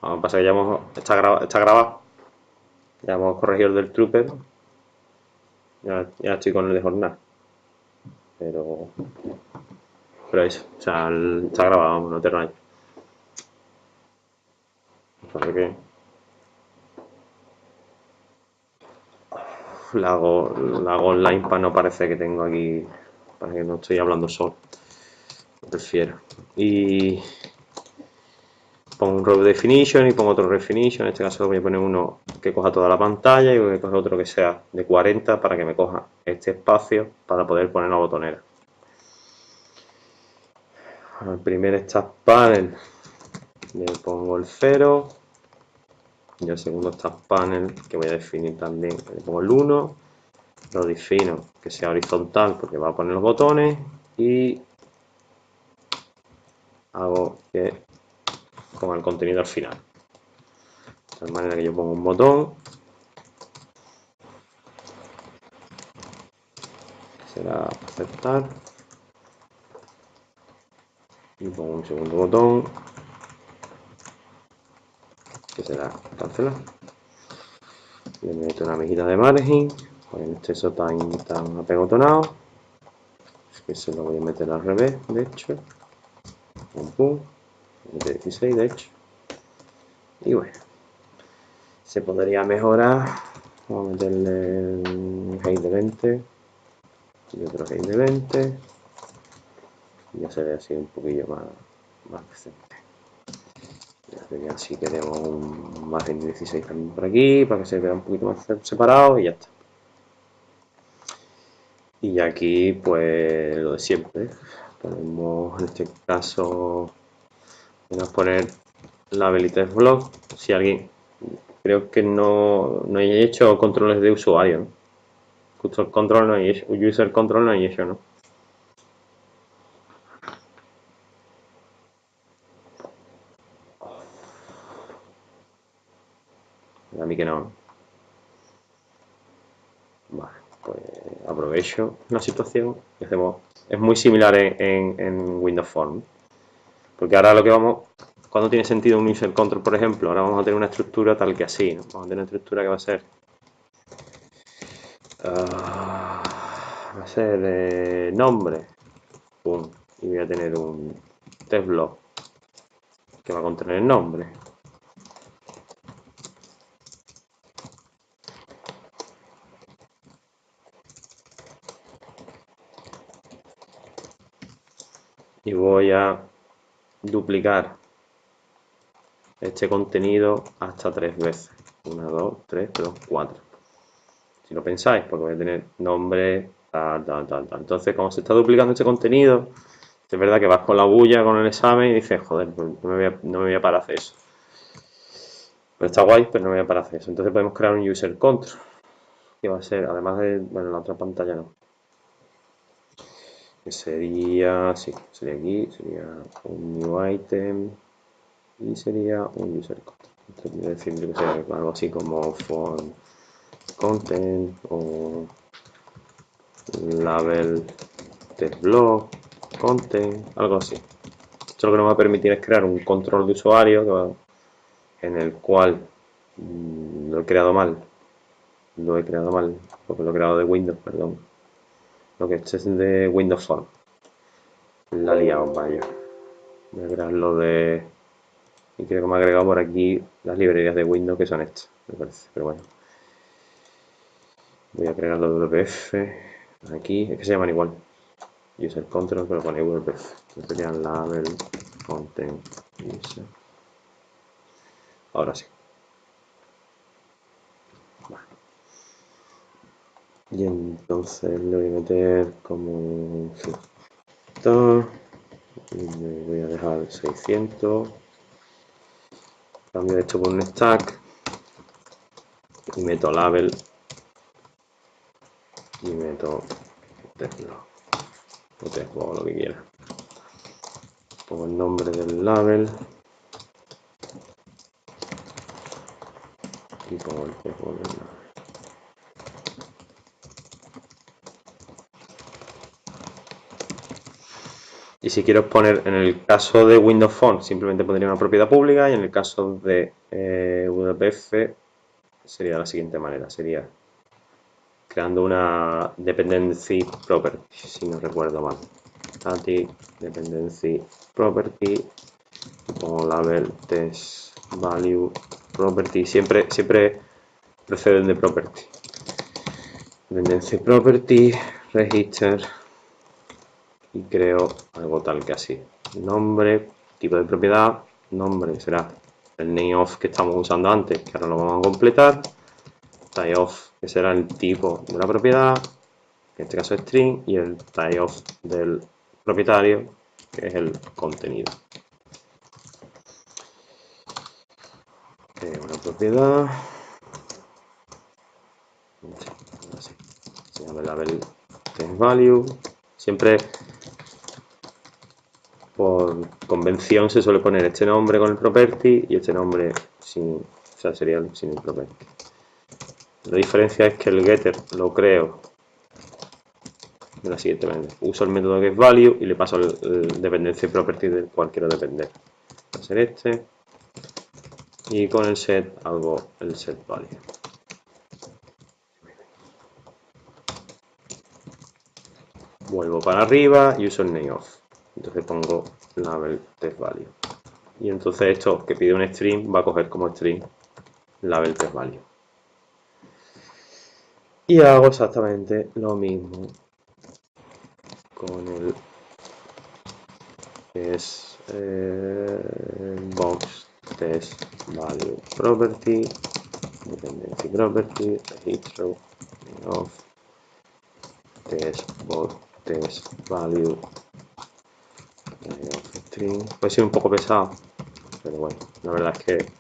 Lo que pasa es que está grabado. Ya hemos corregido el del Trooper. Ya estoy con el de jornada. Pero eso, o sea, está grabado, no te rayes. Para que la hago online para no parecer que tengo aquí, para que no estoy hablando solo. Prefiero. Y pongo un row definition y pongo otro definition. En este caso voy a poner uno que coja toda la pantalla y voy a coger otro que sea de 40 para que me coja este espacio para poder poner la botonera. Al primer Stack Panel le pongo el 0 y al segundo Stack Panel, que voy a definir también, le pongo el 1, lo defino que sea horizontal porque va a poner los botones y hago que con el contenido al final, de tal manera que yo pongo un botón que será aceptar y pongo un segundo botón que será cancelar. Le meto una mejilla de margen Pues en este eso tan apegotonado. Es que se lo voy a meter al revés, de hecho. Pum, pum. 16, de hecho. Y bueno, se podría mejorar. Vamos a meterle un height de 20 y otro height de 20. Y ya se ve así un poquillo más decente. Ya si queremos un margen de 16 también por aquí, para que se vea un poquito más separado y ya está. Y aquí pues lo de siempre. Ponemos en este caso, vamos a poner la velita de blog. Si alguien, creo que no he hecho controles de usuario, ¿no? User control no hay hecho, user control no hay hecho, ¿no? A mí que no. Vale, pues aprovecho la situación y hacemos. Es muy similar en Windows Form. Porque ahora lo que vamos. Cuando tiene sentido un user control, por ejemplo, ahora vamos a tener una estructura tal que así, ¿no? Vamos a tener una estructura que va a ser. Va a ser nombre. Pum. Y voy a tener un test block que va a contener el nombre. Y voy a duplicar este contenido hasta 3 veces. 1, 2, 3, 4. Si lo pensáis, porque voy a tener nombre, tal. Entonces, como se está duplicando este contenido, es verdad que vas con la bulla, con el examen y dices, joder, pues no me voy a parar a hacer eso. Pero está guay, pero no me voy a parar a hacer eso. Entonces podemos crear un user control, que va a ser, además de, bueno, la otra pantalla no. Que sería, sí, sería aquí, sería un new item y sería un user control. Entonces voy a decir que sea algo así como font content o label text block content, algo así. Esto lo que nos va a permitir es crear un control de usuario en el cual lo he creado mal, porque lo he creado de Windows, perdón. Lo que este es de Windows Phone. La he liado, vaya. Voy a crearlo de. Y creo que me ha agregado por aquí las librerías de Windows que son estas, me parece, pero bueno. Voy a crear lo de WPF aquí, es que se llaman igual. User control, pero con WPF. Sería label content user. Ahora sí. Vale. Y entonces le voy a meter como esto. Y le voy a dejar 600. Cambio esto por un stack. Y meto label. Y meto textblock. O textblock, o lo que quiera. Pongo el nombre del label. Y pongo el textblock del label. Y si quiero poner, en el caso de Windows Phone, simplemente pondría una propiedad pública, y en el caso de WPF sería de la siguiente manera, sería creando una dependency property, si no recuerdo mal. Static dependency property, pongo label test value property, siempre preceden de property. Dependency property, register, y creo algo tal que así. Nombre, tipo de propiedad, nombre será el name of que estamos usando antes, que ahora lo vamos a completar. Type of, que será el tipo de la propiedad, que en este caso es string, y el type of del propietario, que es el contenido. Una propiedad, así, se llama label test value. Siempre por convención se suele poner este nombre con el property y este nombre sin, o sea, sería sin el property. La diferencia es que el getter lo creo de la siguiente manera. Uso el método getValue y le paso el dependencia property del cual quiero depender. Va a ser este. Y con el set hago el set value. vuelvo para arriba y username off. Entonces pongo label test value. Y entonces esto que pide un string va a coger como string label test value. Y hago exactamente lo mismo con el box test value property, dependency property, registro of test value of string. Puede ser un poco pesado, pero bueno, la verdad es que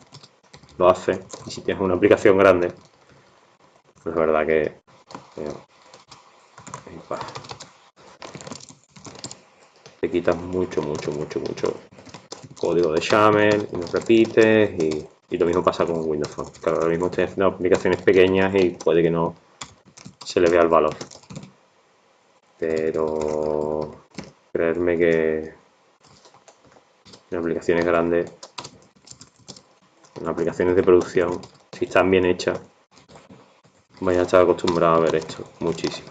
lo hace. Y si tienes una aplicación grande, pues la verdad que te quitas mucho código de YAML y no repites, y lo mismo pasa con Windows Phone. Claro, ahora mismo estoy haciendo aplicaciones pequeñas y puede que no se le vea el valor, pero creerme que en aplicaciones grandes, en aplicaciones de producción, si están bien hechas, vais a estar acostumbrados a ver esto muchísimo.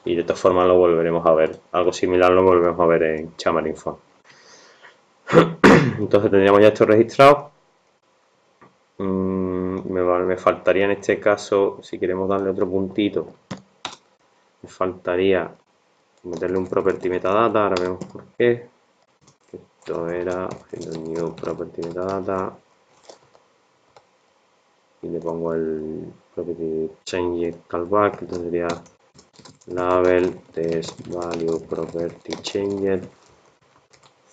Y de todas formas lo volveremos a ver, algo similar lo volveremos a ver en Xamarin Phone. Entonces tendríamos ya esto registrado. Me faltaría en este caso, si queremos darle otro puntito, me faltaría meterle un property metadata. Ahora vemos por qué. Esto era haciendo new property metadata y le pongo el property change callback. Entonces sería label test value property change. Al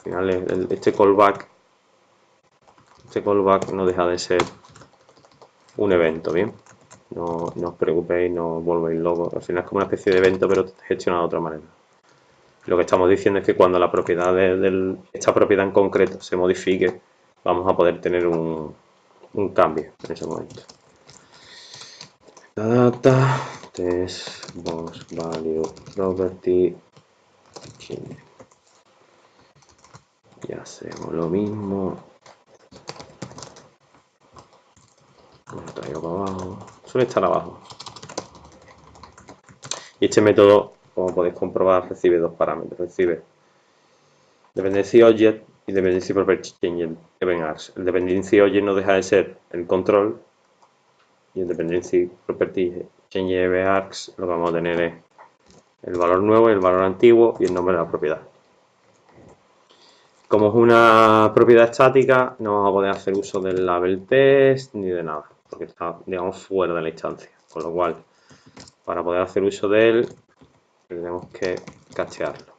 final este callback no deja de ser un evento, ¿bien? No os preocupéis, no os volvéis locos. Al final es como una especie de evento, pero gestionado de otra manera. Lo que estamos diciendo es que cuando la propiedad de esta propiedad en concreto se modifique, vamos a poder tener un cambio en ese momento. Data, test, box, value, property, change. Y hacemos lo mismo. Lo traigo para abajo. Suele estar abajo. Y este método, como podéis comprobar, recibe dos parámetros. Recibe dependency object y dependency property change event args. El dependency object no deja de ser el control, y el dependency property change event args lo que vamos a tener es el valor nuevo, el valor antiguo y el nombre de la propiedad. Como es una propiedad estática, no vamos a poder hacer uso del label test ni de nada, porque está, digamos, fuera de la instancia. Con lo cual, para poder hacer uso de él, tenemos que cachearlo.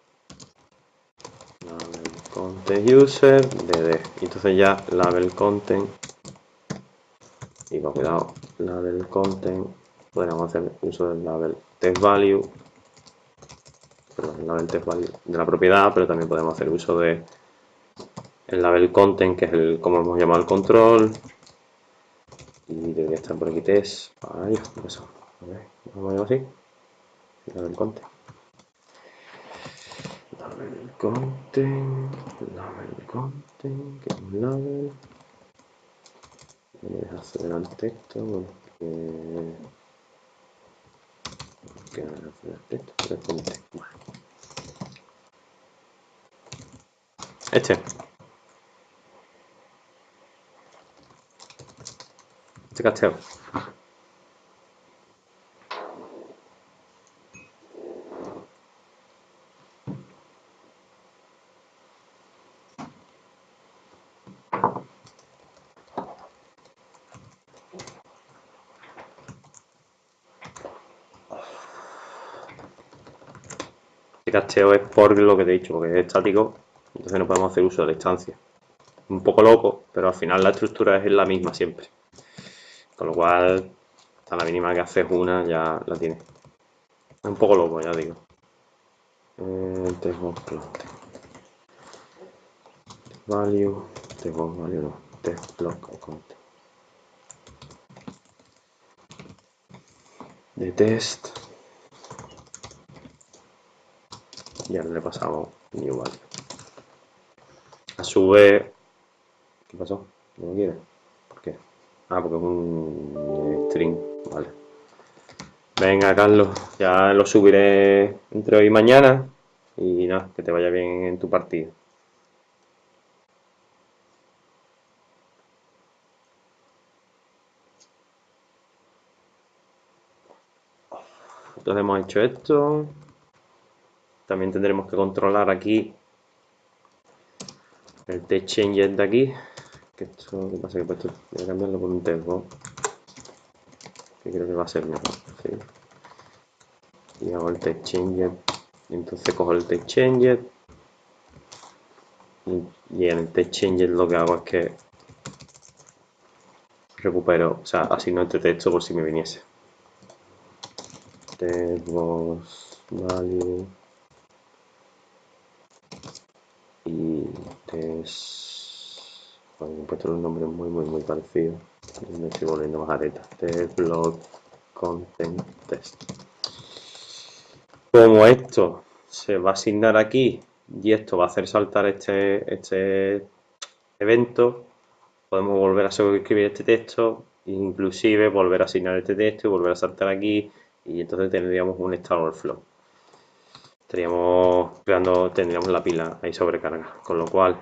Label content user, dd. Y entonces ya label content, y con cuidado, label content, podríamos hacer uso del label test value, perdón, el label test value de la propiedad, pero también podemos hacer uso de el label content, que es el, como hemos llamado el control, y debería estar por aquí test. Ay, ¿qué pasó? A ver, vamos a ver así. Label content. Label content, que es un label. Me deja acelerar el texto porque no me acelerar el texto, pero content. Bueno. Este casteo. Este casteo es por lo que te he dicho, porque es estático, entonces no podemos hacer uso de la instancia. Un poco loco, pero al final la estructura es la misma siempre. Con lo cual, hasta la mínima que haces una ya la tienes. Es un poco loco, ya digo. Test value, no, test block content. De test. Y ahora le pasamos new value. A su vez, ¿qué pasó? ¿No lo quiere? ¿Por qué? Ah, porque es un string, vale. Venga, Carlos, ya lo subiré entre hoy y mañana. Y nada, que te vaya bien en tu partido. Entonces hemos hecho esto. También tendremos que controlar aquí el text changer de aquí. Que esto, ¿qué pasa? Que he puesto, voy a cambiarlo por un textbox. Que creo que va a ser mejor. ¿Sí? Y hago el text changer. Y entonces cojo el text changer. Y en el text changer lo que hago es que recupero, o sea, asigno este texto por si me viniese. Textbox value y test. Bueno, he puesto un nombre muy parecido. Me estoy volviendo más areta. Textblock content test. Como esto se va a asignar aquí y esto va a hacer saltar este evento, podemos volver a escribir este texto, inclusive volver a asignar este texto y volver a saltar aquí, y entonces tendríamos un Stack Overflow. Tendríamos la pila ahí sobrecarga, con lo cual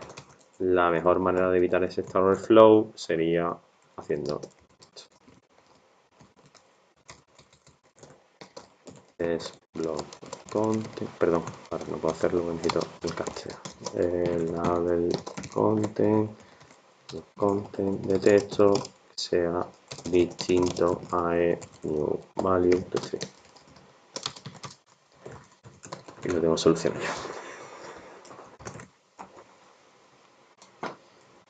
la mejor manera de evitar ese Stack Overflow sería haciendo esto. Es block content, perdón, ahora no puedo hacerlo, necesito el castellano. Label content de texto sea distinto a new value, y lo tengo solucionado ya.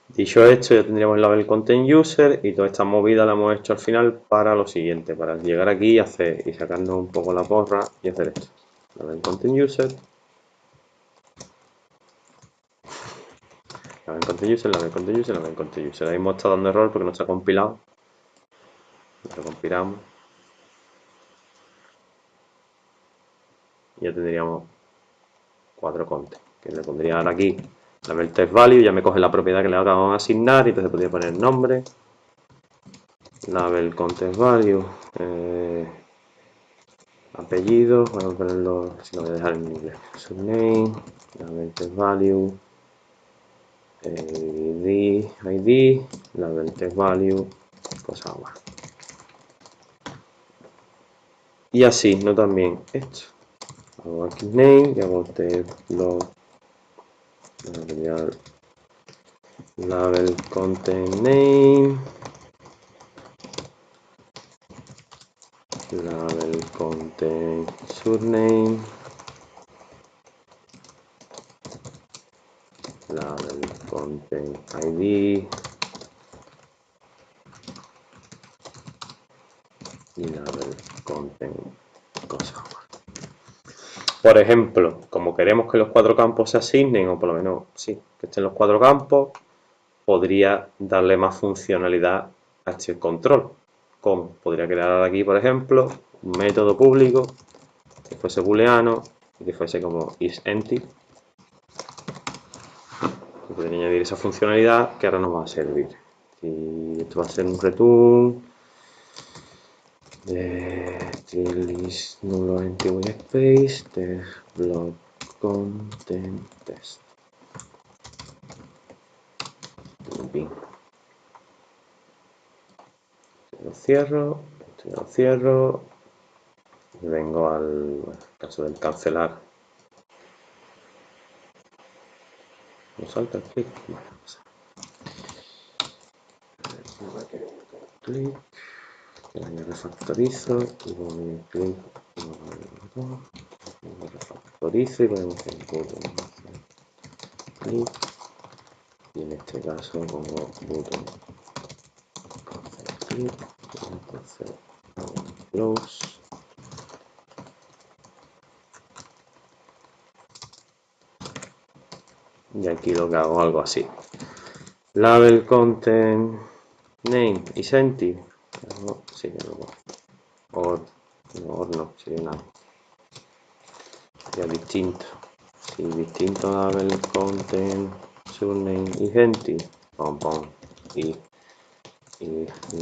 Dicho esto, ya tendríamos el label content user y toda esta movida la hemos hecho al final para lo siguiente, para llegar aquí y sacarnos un poco la porra y hacer esto. Label content user, label content user, label content user, label content user. Ahí hemos estado dando error porque no está compilado. Lo compilamos. Y ya tendríamos 4 content, que le pondría ahora aquí label test value, ya me coge la propiedad que le acabamos de asignar y entonces podría poner nombre, label content value, apellido, vamos a ponerlo, si lo voy a dejar en inglés, subname, label test value, ID, label test value, cosa más. Y así, no también esto. Hago aquí name y hago test log, label content name, label content surname, label content ID y label content cosa. Por ejemplo, como queremos que los 4 campos se asignen, o por lo menos sí, que estén los 4 campos, podría darle más funcionalidad a este control. Como podría crear aquí, por ejemplo, un método público que fuese booleano y que fuese como isEmpty. Podría añadir esa funcionalidad que ahora nos va a servir. Y esto va a ser un return list nulo empty space test block content test. Bien. Lo cierro, esto lo cierro y vengo al caso del cancelar. ¿No salta el clic? Bueno, clic, le refactorizo y voy clic, lo refactorizo y ponemos el botón clic y en este caso pongo botón clic y entonces hago close. Y aquí lo que hago algo así. Label content name isEmpty. Sí, or no, sería nada. Sería distinto. Si distinto label content surname isEmpty. Pom pom. Y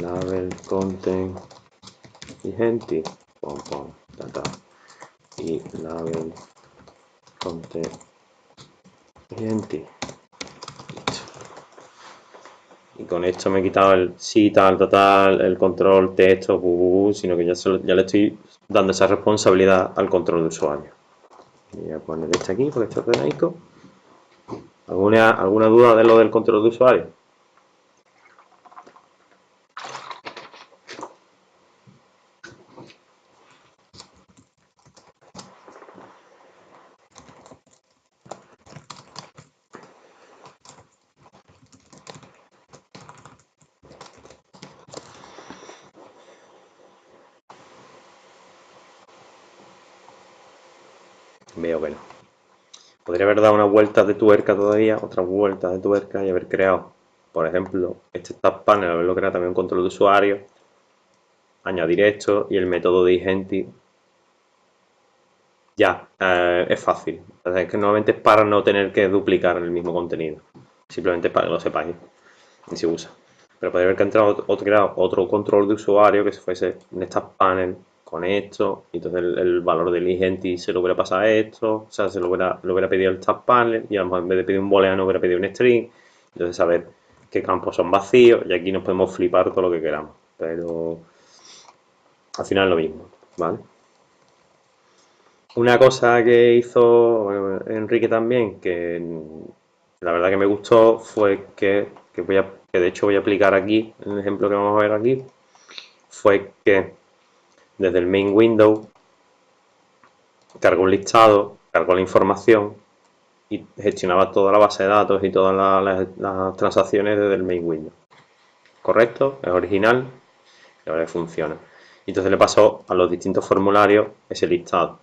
label content isEmpty. pom, ta, y label content identity. Y con esto me he quitado el sí, tal, total, el control texto, sino que ya le estoy dando esa responsabilidad al control de usuario. Voy a poner este aquí porque está ordenadito. ¿Alguna duda de lo del control de usuario? Veo que no. Podría haber dado una vuelta de tuerca todavía, otra vuelta de tuerca y haber creado, por ejemplo, este tab panel, haberlo creado también un control de usuario, añadir esto y el método de identity. Ya, es fácil. Es que normalmente es para no tener que duplicar el mismo contenido. Simplemente para que lo sepáis y se usa. Pero podría haber creado otro control de usuario que se fuese en esta panel con esto, y entonces el valor del identity se lo hubiera pasado a esto, o sea, lo hubiera pedido el tab panel, y a lo mejor en vez de pedir un booleano hubiera pedido un string, entonces saber qué campos son vacíos, y aquí nos podemos flipar todo lo que queramos, pero al final es lo mismo, ¿vale? Una cosa que hizo bueno, Enrique también, que la verdad que me gustó, fue que de hecho voy a aplicar aquí, en el ejemplo que vamos a ver aquí, fue que desde el main window cargó un listado, cargó la información y gestionaba toda la base de datos y todas las transacciones desde el main window. ¿Correcto? Es original y ahora funciona. Y entonces le pasó a los distintos formularios ese listado.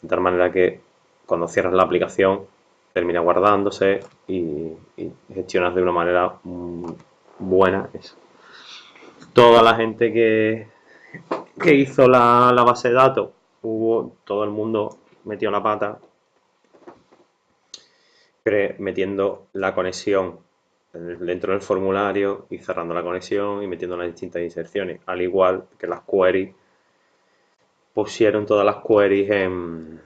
De tal manera que cuando cierras la aplicación termina guardándose y gestionas de una manera buena eso. Toda la gente que hizo la base de datos, todo el mundo metió la pata metiendo la conexión dentro del formulario y cerrando la conexión y metiendo las distintas inserciones, al igual que las queries, pusieron todas las queries en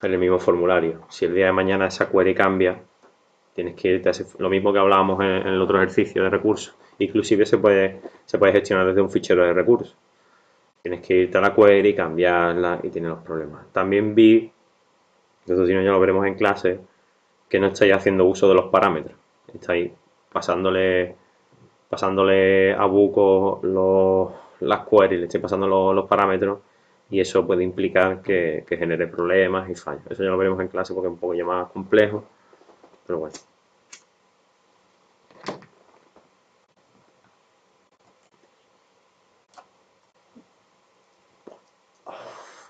el mismo formulario. Si el día de mañana esa query cambia, tienes que irte a lo mismo que hablábamos en el otro ejercicio de recursos. Inclusive se puede gestionar desde un fichero de recursos. Tienes que irte a la query, cambiarla y tienes los problemas. También vi, eso si no ya lo veremos en clase, que no estáis haciendo uso de los parámetros. Estáis pasándole a buco las queries, le estáis pasando los parámetros y eso puede implicar que genere problemas y fallos. Eso ya lo veremos en clase porque es un poco ya más complejo, pero bueno.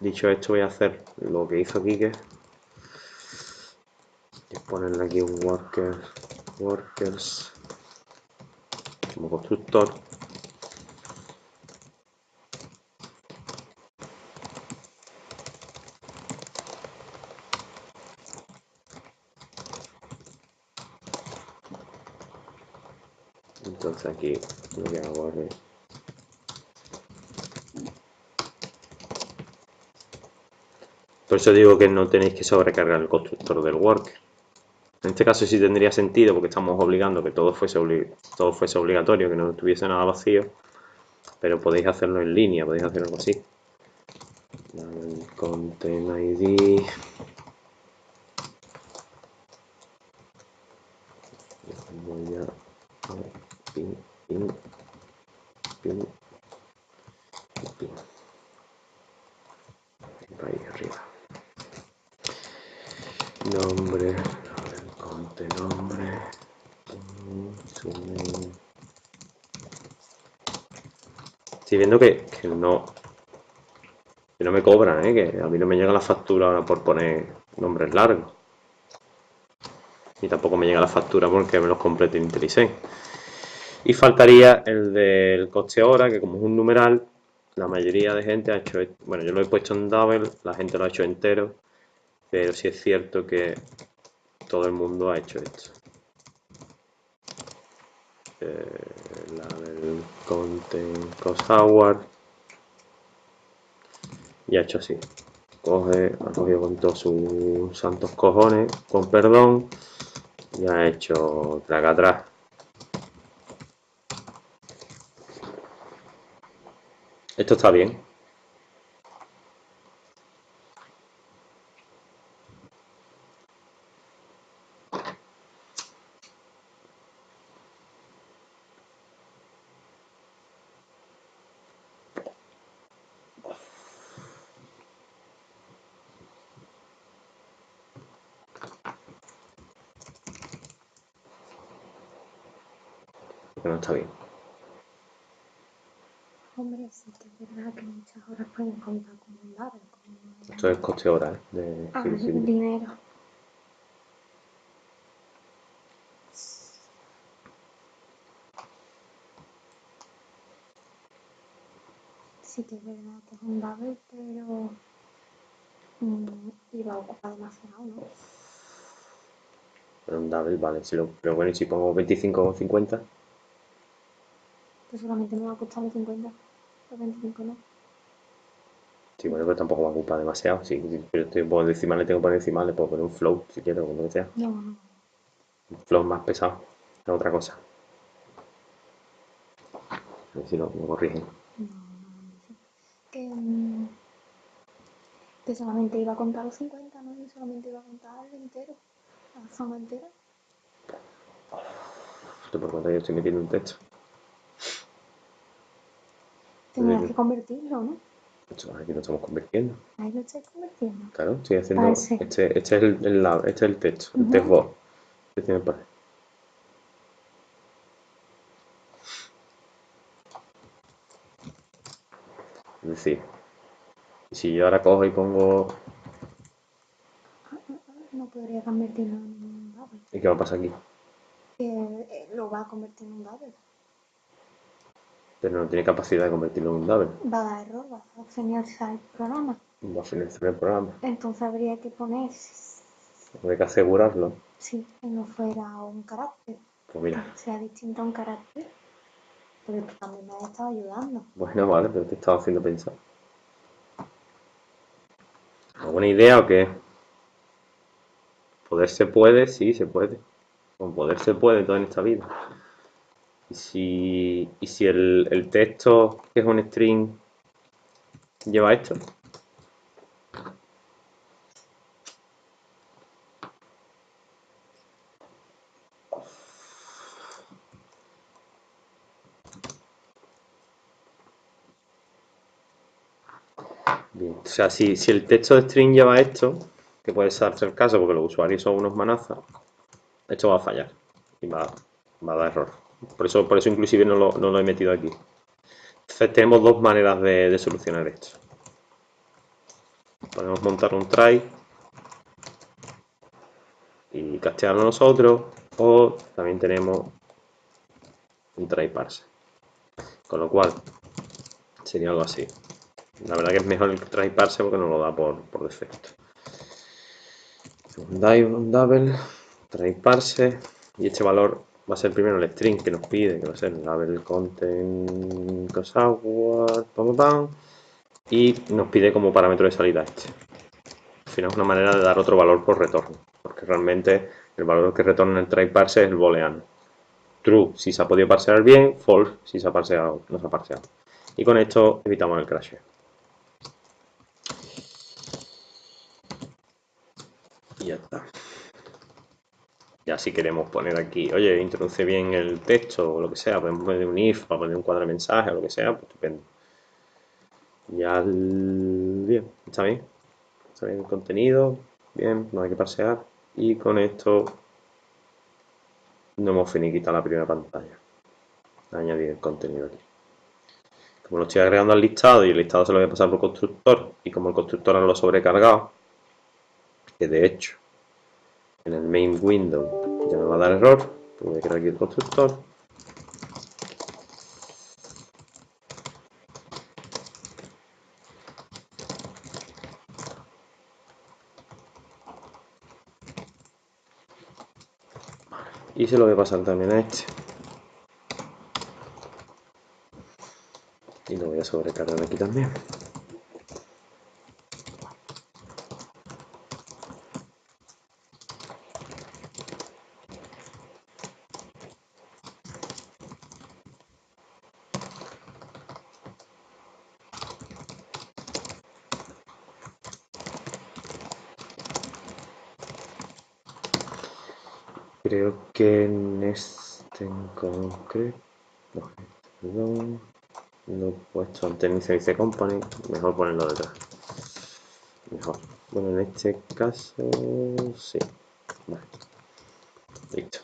Dicho esto, voy a hacer lo que hizo Quique. Y ponerle aquí un workers como constructor. Entonces aquí lo que hago es por eso digo que no tenéis que sobrecargar el constructor del worker. En este caso sí tendría sentido porque estamos obligando que todo fuese obligatorio, que no tuviese nada vacío, pero podéis hacerlo en línea, podéis hacer algo así. Content ID. Voy a pin. Ahí arriba. Nombre, nombre. Estoy viendo que no me cobran, que a mí no me llega la factura ahora por poner nombres largos. Y tampoco me llega la factura porque me los complete IntelliSense. Y faltaría el del coste hora, que como es un numeral, la mayoría de gente ha hecho, bueno, yo lo he puesto en double, la gente lo ha hecho entero, pero sí es cierto que todo el mundo ha hecho esto. La del content cost hour, Y ha hecho así. Ha cogido con todos sus santos cojones, con perdón, y ha hecho traga atrás. Esto está bien. Porque no está bien. Hombre, sí que es verdad que muchas horas pueden contar como un dado. Esto es coste hora, ¿eh? De flexibilidad. Dinero. Sí que es verdad que es un double, pero iba a ocupar demasiado, ¿no? Pero un double, vale. Pero bueno, y si pongo 25 o 50, Que solamente me va a costar los 50, los 25 no. sí, bueno, pero tampoco va a ocupar demasiado. Sí, pero tengo decimales, tengo que poner decimales, puedo poner un flow si quiero, o lo que sea. No, no. Un flow más pesado, es otra cosa. A ver si lo corrigen. Que, que solamente iba a contar los 50, ¿no? Y solamente iba a contar el entero, la zona entera. Esto por cuenta que estoy metiendo un texto. Tenías que convertirlo, ¿no? Aquí lo estamos convirtiendo. Ahí lo estoy convirtiendo. Claro, estoy haciendo. Parse. Este es el lado, este es el texto, el text box. Este tiene par. Es decir, si yo ahora cojo y pongo. No podría convertirlo en un double. ¿Y qué va a pasar aquí? Lo va a convertir en un double. Pero no tiene capacidad de convertirlo en un double. Va a dar error, va a finalizar el programa. Va a finalizar el programa. Entonces habría que poner Hay que asegurarlo. sí, que no fuera un carácter. Pues mira. Que sea distinto a un carácter. Pero tú también me has estado ayudando. Bueno, vale, pero te estaba haciendo pensar. ¿Alguna idea o qué? Poder se puede, sí, se puede. Con poder se puede todo en esta vida. Y si el texto, que es un string, lleva esto. Bien, o sea, si el texto de string lleva esto, que puede ser el caso porque los usuarios son unos manazas, esto va a fallar y va a dar error. Por eso inclusive no lo he metido aquí. Entonces tenemos dos maneras de solucionar esto. Podemos montar un try y castearlo nosotros, o también tenemos un try parse. Con lo cual sería algo así. La verdad que es mejor el try parse porque nos lo da por defecto. Un double, try parse, y este valor va a ser primero el string que nos pide, que va a ser label content software, y nos pide como parámetro de salida este. Al final es una manera de dar otro valor por retorno, porque realmente el valor que retorna el try parse es el booleano. True si se ha podido parsear bien, false si se ha parseado, no se ha parseado. Y con esto evitamos el crash. Y ya está. Ya si queremos poner aquí, oye, introduce bien el texto o lo que sea, podemos poner un if, para poner un cuadro de mensaje o lo que sea, pues estupendo. Ya bien, está bien. Está bien el contenido, bien, no hay que parsear. Y con esto no hemos finiquitado la primera pantalla. Añadir el contenido aquí. Como lo estoy agregando al listado y el listado se lo voy a pasar por constructor, y como el constructor no lo he sobrecargado, que de hecho en el main window ya me va a dar error, pues voy a crear aquí el constructor. Y se lo voy a pasar también a este. Y lo voy a sobrecargar aquí también. creo que en este en concreto, no, perdón, lo he puesto antes en Inicialize Company, mejor ponerlo detrás. Mejor. Bueno, en este caso, sí. Vale. Listo.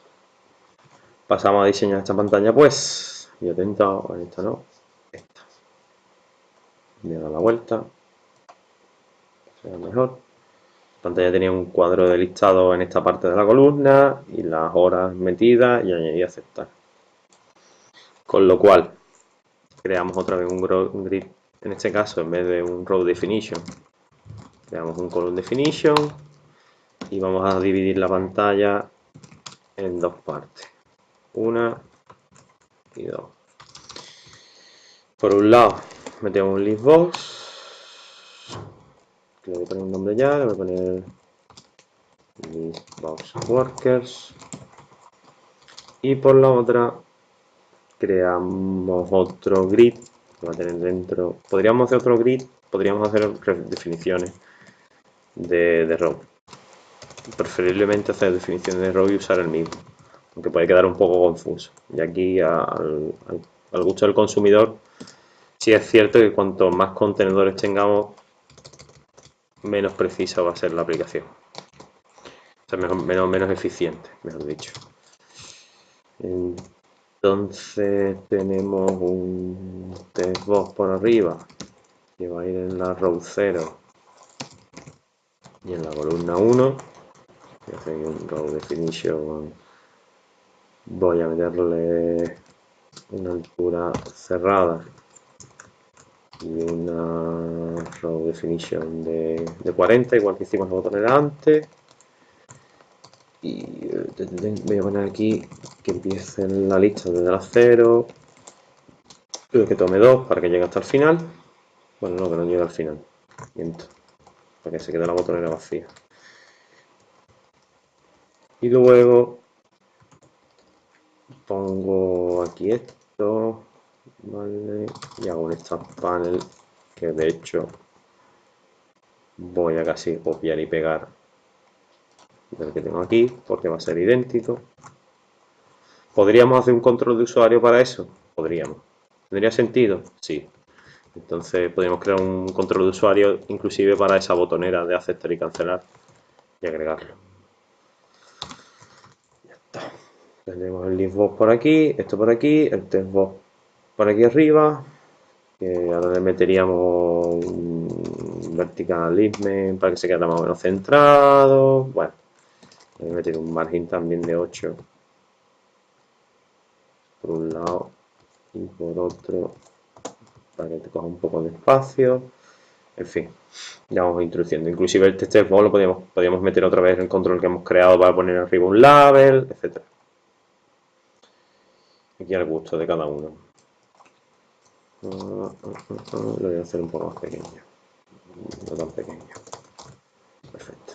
Pasamos a diseñar esta pantalla, pues. Y atento, en esta no, esta. Le doy la vuelta. Será mejor. La pantalla tenía un cuadro de listado en esta parte de la columna y las horas metidas y añadí aceptar. Con lo cual, creamos otra vez un grid, en este caso, en vez de un row definition, creamos un column definition y vamos a dividir la pantalla en dos partes. Una y dos. Por un lado, metemos un list box, que le voy a poner un nombre ya, le voy a poner list box workers. Y por la otra, creamos otro grid que va a tener dentro. Podríamos hacer otro grid, podríamos hacer definiciones de row. Preferiblemente hacer definiciones de row y usar el mismo, aunque puede quedar un poco confuso. Y aquí, al gusto del consumidor, sí es cierto que cuanto más contenedores tengamos, menos precisa va a ser la aplicación. O sea, menos eficiente, mejor dicho. Entonces tenemos un test box por arriba que va a ir en la row 0 y en la columna 1. Voy a hacer un row definition. Voy a meterle una altura cerrada y una row definition de 40, igual que hicimos la botonera antes. Y voy a poner aquí que empiece en la lista desde la 0, que tome 2 para que llegue hasta el final. Bueno, no, que no llegue al final, miento, para que se quede la botonera vacía. Y luego pongo aquí esto, vale, y hago un start panel que de hecho voy a casi copiar y pegar del que tengo aquí porque va a ser idéntico. ¿Podríamos hacer un control de usuario para eso? Podríamos. ¿Tendría sentido? Sí. Entonces podríamos crear un control de usuario inclusive para esa botonera de aceptar y cancelar y agregarlo. Ya está. Tenemos el listbox por aquí, esto por aquí, el testbox por aquí arriba, que ahora le meteríamos un vertical alignment para que se quede más o menos centrado. Bueno, le meter un margen también de 8 por un lado y por otro para que te coja un poco de espacio. En fin, ya vamos introduciendo. Inclusive el testbox lo podríamos meter otra vez en el control que hemos creado para poner arriba un label, etc. Aquí al gusto de cada uno. Lo voy a hacer un poco más pequeño, no tan pequeño. Perfecto.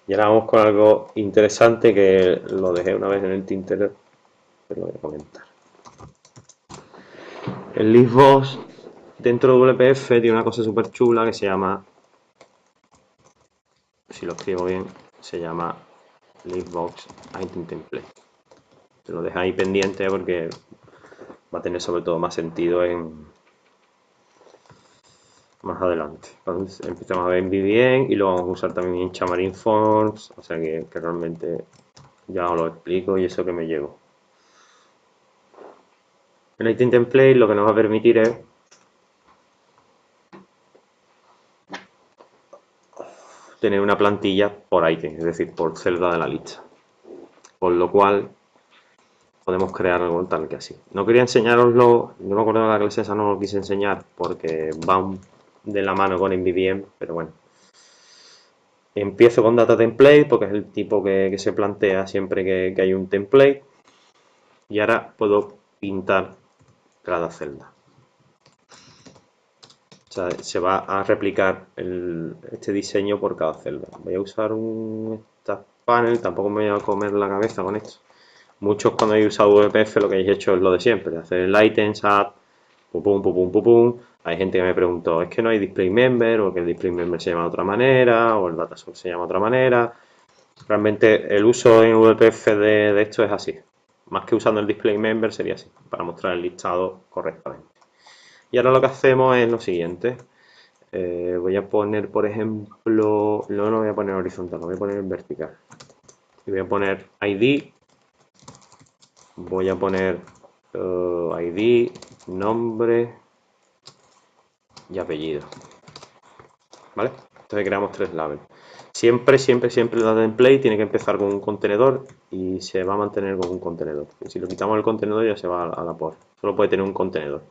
Y ahora vamos con algo interesante que lo dejé una vez en el tintero, pero lo voy a comentar. El listbox dentro de WPF tiene una cosa súper chula que se llama, si lo escribo bien, se llama listbox item template. Te lo dejo ahí pendiente porque va a tener sobre todo más sentido más adelante. Entonces empezamos a ver en VBN y lo vamos a usar también en Xamarin Forms, o sea que realmente ya os lo explico y eso que me llevo. El item template lo que nos va a permitir es tener una plantilla por item, es decir, por celda de la lista. Con lo cual podemos crear algo tal que así. No quería enseñaroslo, no me acuerdo de la clase esa, no lo quise enseñar porque van de la mano con MVVM, pero bueno. Empiezo con data template porque es el tipo que se plantea siempre que hay un template. Y ahora puedo pintar cada celda. O sea, se va a replicar este diseño por cada celda. Voy a usar un stack panel, tampoco me voy a comer la cabeza con esto. Muchos cuando habéis usado WPF lo que habéis hecho es lo de siempre, hacer el items, add, pum, pum, pum, pum, pum, pum. Hay gente que me preguntó, ¿es que no hay display member? O que el display member se llama de otra manera, o el data source se llama de otra manera. Realmente el uso en WPF de esto es así. Más que usando el display member sería así, para mostrar el listado correctamente. Y ahora lo que hacemos es lo siguiente. Voy a poner, por ejemplo, no lo voy a poner horizontal, lo voy a poner en vertical. Y voy a poner ID, voy a poner ID, nombre y apellido. ¿Vale? Entonces creamos 3 labels. Siempre el data template tiene que empezar con un contenedor y se va a mantener con un contenedor. Y si lo quitamos el contenedor ya se va a la por. Solo puede tener un contenedor.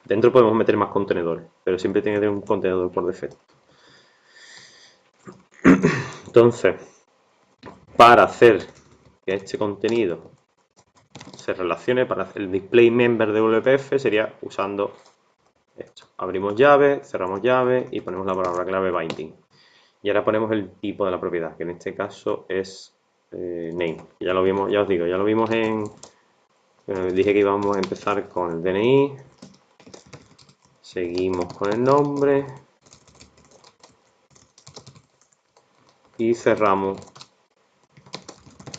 Dentro podemos meter más contenedores, pero siempre tiene que tener un contenedor por defecto. Entonces, para hacer que este contenido se relacione, para hacer el display member de WPF sería usando esto. Abrimos llave, cerramos llave y ponemos la palabra clave binding. Y ahora ponemos el tipo de la propiedad, que en este caso es name. Ya lo vimos, ya os digo, ya lo vimos en... dije que íbamos a empezar con el DNI. Seguimos con el nombre. Y cerramos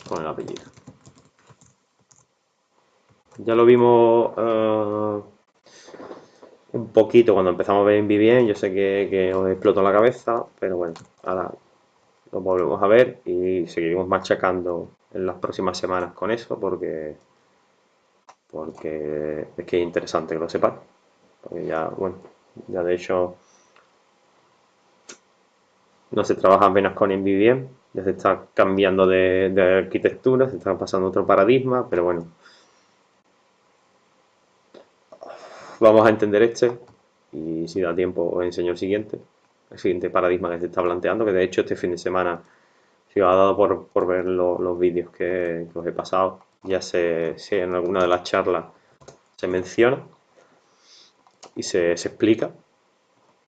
con el apellido. Ya lo vimos un poquito cuando empezamos a ver en Vivien. Yo sé que os explotó la cabeza, pero bueno, ahora lo volvemos a ver y seguiremos machacando en las próximas semanas con eso porque es que es interesante que lo sepáis. Porque ya, bueno, ya de hecho no se trabaja apenas con NVIDIA, ya se está cambiando de arquitectura, se está pasando a otro paradigma, pero bueno, vamos a entender este y si da tiempo os enseño el siguiente paradigma que se está planteando, que de hecho este fin de semana, si os ha dado por ver los vídeos que os he pasado, ya si en alguna de las charlas se menciona y se explica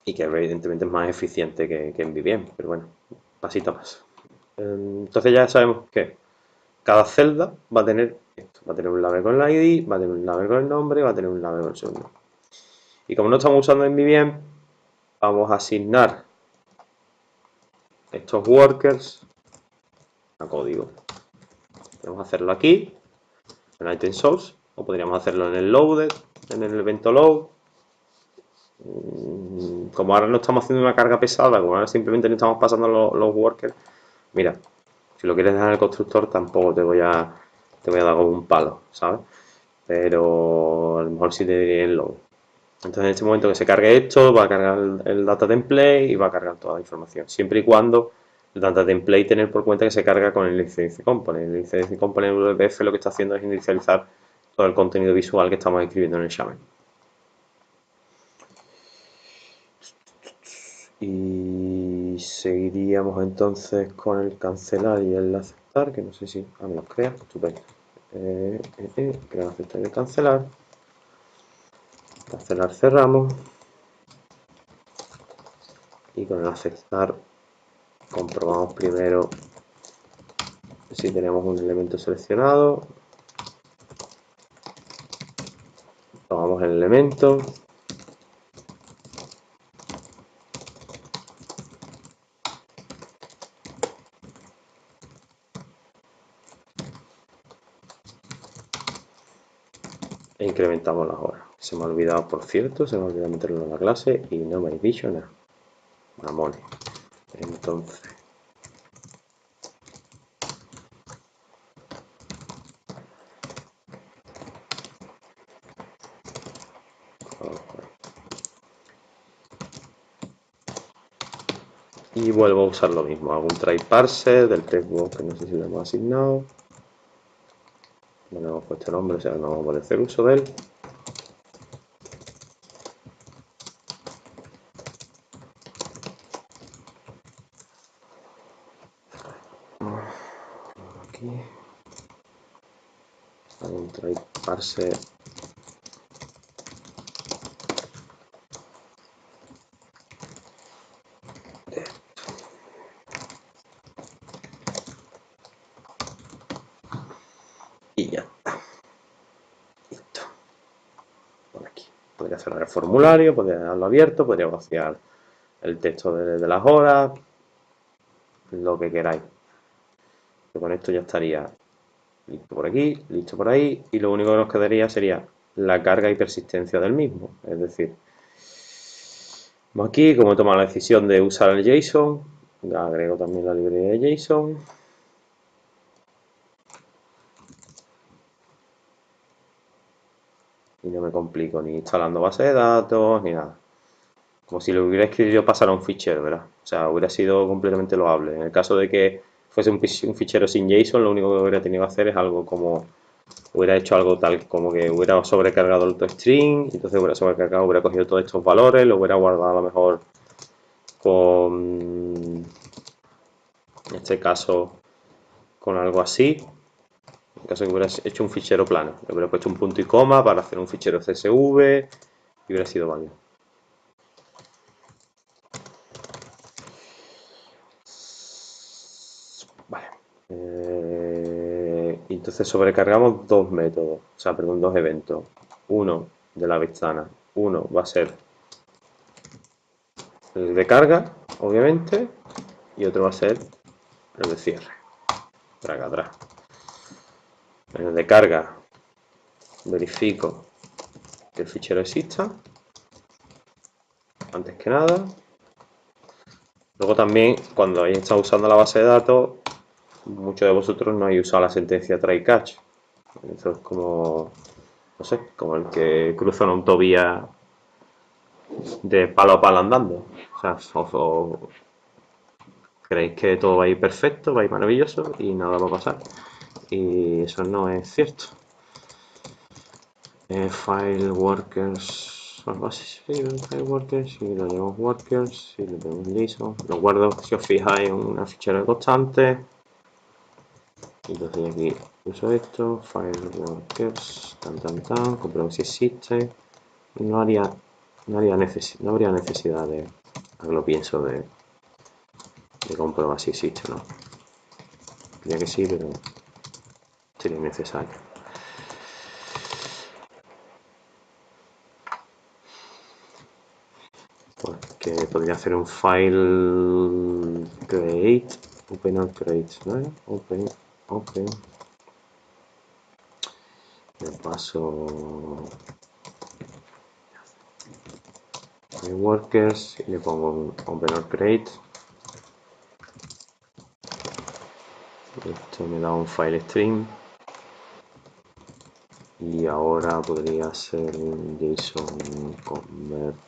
y que evidentemente es más eficiente que en Vivien, pero bueno, pasito a paso. Entonces ya sabemos que cada celda va a tener esto, va a tener un label con el ID, va a tener un label con el nombre, va a tener un label con el segundo. Y como no estamos usando en Vivien, vamos a asignar estos workers a código. Podemos hacerlo aquí, en item source, o podríamos hacerlo en el loaded, en el evento load. Como ahora no estamos haciendo una carga pesada, como ahora simplemente no estamos pasando los workers, mira, si lo quieres dejar en el constructor tampoco te voy a dar como un palo, ¿sabes? Pero a lo mejor sí te diría en load. Entonces en este momento que se cargue esto, va a cargar el data template y va a cargar toda la información. Siempre y cuando el data template tener por cuenta que se carga con el license component. El license component WPF lo que está haciendo es inicializar todo el contenido visual que estamos escribiendo en el Xamarin. Y seguiríamos entonces con el cancelar y el aceptar, que no sé si... me los crea, estupendo. Crear, aceptar y cancelar. Cancelar, cerramos. Y con el aceptar comprobamos primero si tenemos un elemento seleccionado. Tomamos el elemento. E incrementamos las horas. Se me ha olvidado, por cierto, se me ha olvidado meterlo en la clase y no me he dicho nada. Mamones. Entonces, y vuelvo a usar lo mismo. Hago un try parser del textbook que no sé si lo hemos asignado. No le hemos puesto nombre, o sea, no vamos a poder hacer uso de él. Aquí. Hago un try parser. Y ya está. Listo. Por aquí. Podría cerrar el formulario, podría dejarlo abierto, podría vaciar el texto de las horas, lo que queráis. Pues con esto ya estaría listo por aquí, listo por ahí, y lo único que nos quedaría sería la carga y persistencia del mismo. Es decir, aquí, como he tomado la decisión de usar el JSON, agrego también la librería de JSON. Y no me complico ni instalando base de datos ni nada. Como si lo hubiera escrito yo pasar a un fichero, ¿verdad? O sea, hubiera sido completamente loable. En el caso de que fuese un fichero sin JSON, lo único que hubiera tenido que hacer es algo como hubiera hecho algo tal como que hubiera sobrecargado el toString, entonces hubiera sobrecargado, hubiera cogido todos estos valores, lo hubiera guardado a lo mejor con, en este caso, con algo así. En caso de que hubiera hecho un fichero plano, le hubiera puesto un punto y coma para hacer un fichero CSV y hubiera sido válido. Vale. Entonces sobrecargamos dos métodos, o sea, perdón, dos eventos. Uno de la ventana, uno va a ser el de carga, obviamente, y otro va a ser el de cierre. Traga atrás. En el de carga verifico que el fichero exista, antes que nada. Luego también, cuando hayáis estado usando la base de datos, muchos de vosotros no habéis usado la sentencia try catch. Eso es como, no sé, como el que cruza una autovía de palo a palo andando. O sea, creéis que todo va a ir perfecto, va a ir maravilloso y nada va a pasar. Y eso no es cierto. File workers, algo así, file workers, y lo llamamos workers, y lo tenemos liso. Lo guardo, si os fijáis, en una fichera de constante. Entonces aquí uso esto, file workers, compruebo si existe. No habría necesidad de, ahora lo pienso, de comprobar si existe o no. Diría que sí, pero sería necesario. Porque podría hacer un file create, open or create, ¿no? Open. Le paso workers y le pongo un open or create. Esto me da un file stream. Y ahora podría ser un JSON convert.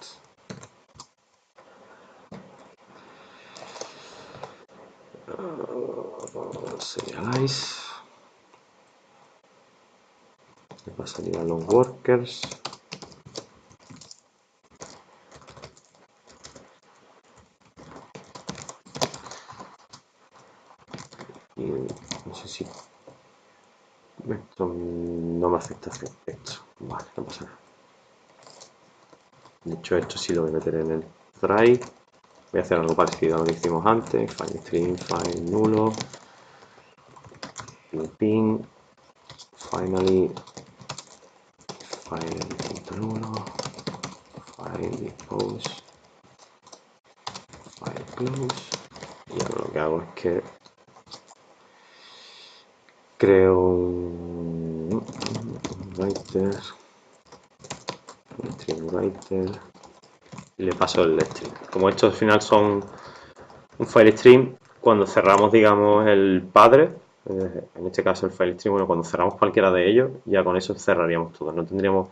Serialize. Le pasaría a los workers. Y no sé si esto no me afecta hacer esto. Vale, no pasa nada. De hecho, esto sí lo voy a meter en el try. Voy a hacer algo parecido a lo que hicimos antes. File string, file nulo. Ping. Finally. File nulo. File close. File close. Y ahora lo que hago es que creo un writer. Un string writer. Y le paso el string. Como estos al final son un file stream, cuando cerramos, digamos, el padre, en este caso el file stream, bueno, cuando cerramos cualquiera de ellos, ya con eso cerraríamos todo. No tendríamos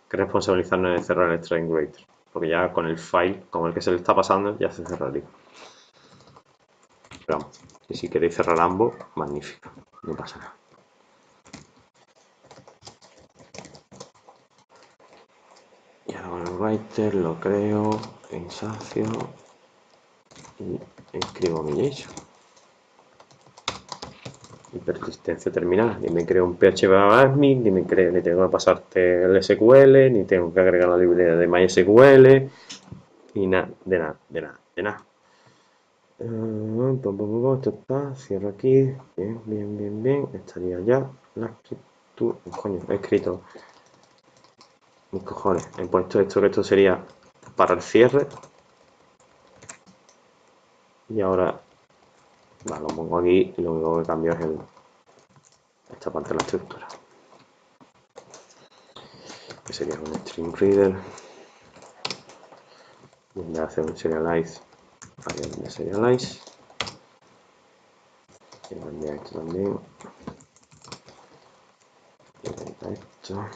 que responsabilizarnos de cerrar el string writer, porque ya con el file, como el que se le está pasando, ya se cerraría. Pero vamos, y si queréis cerrar ambos, magnífico, no pasa nada. Y ahora el writer lo creo, ensacio y escribo mi JSON. Y persistencia terminal, ni me creo un PHP admin, ni tengo que pasarte el SQL, ni tengo que agregar la librería de MySQL, y nada, de nada. Esto está, cierro aquí, bien, estaría ya la escritura, coño, he escrito, mis cojones, he puesto esto, que esto sería para el cierre, y ahora Vale, lo pongo aquí y lo único que cambio es esta parte de la estructura. Que sería un string reader. Donde hace un serialize. Ahí donde serialize. Y cambia esto también. Y esto.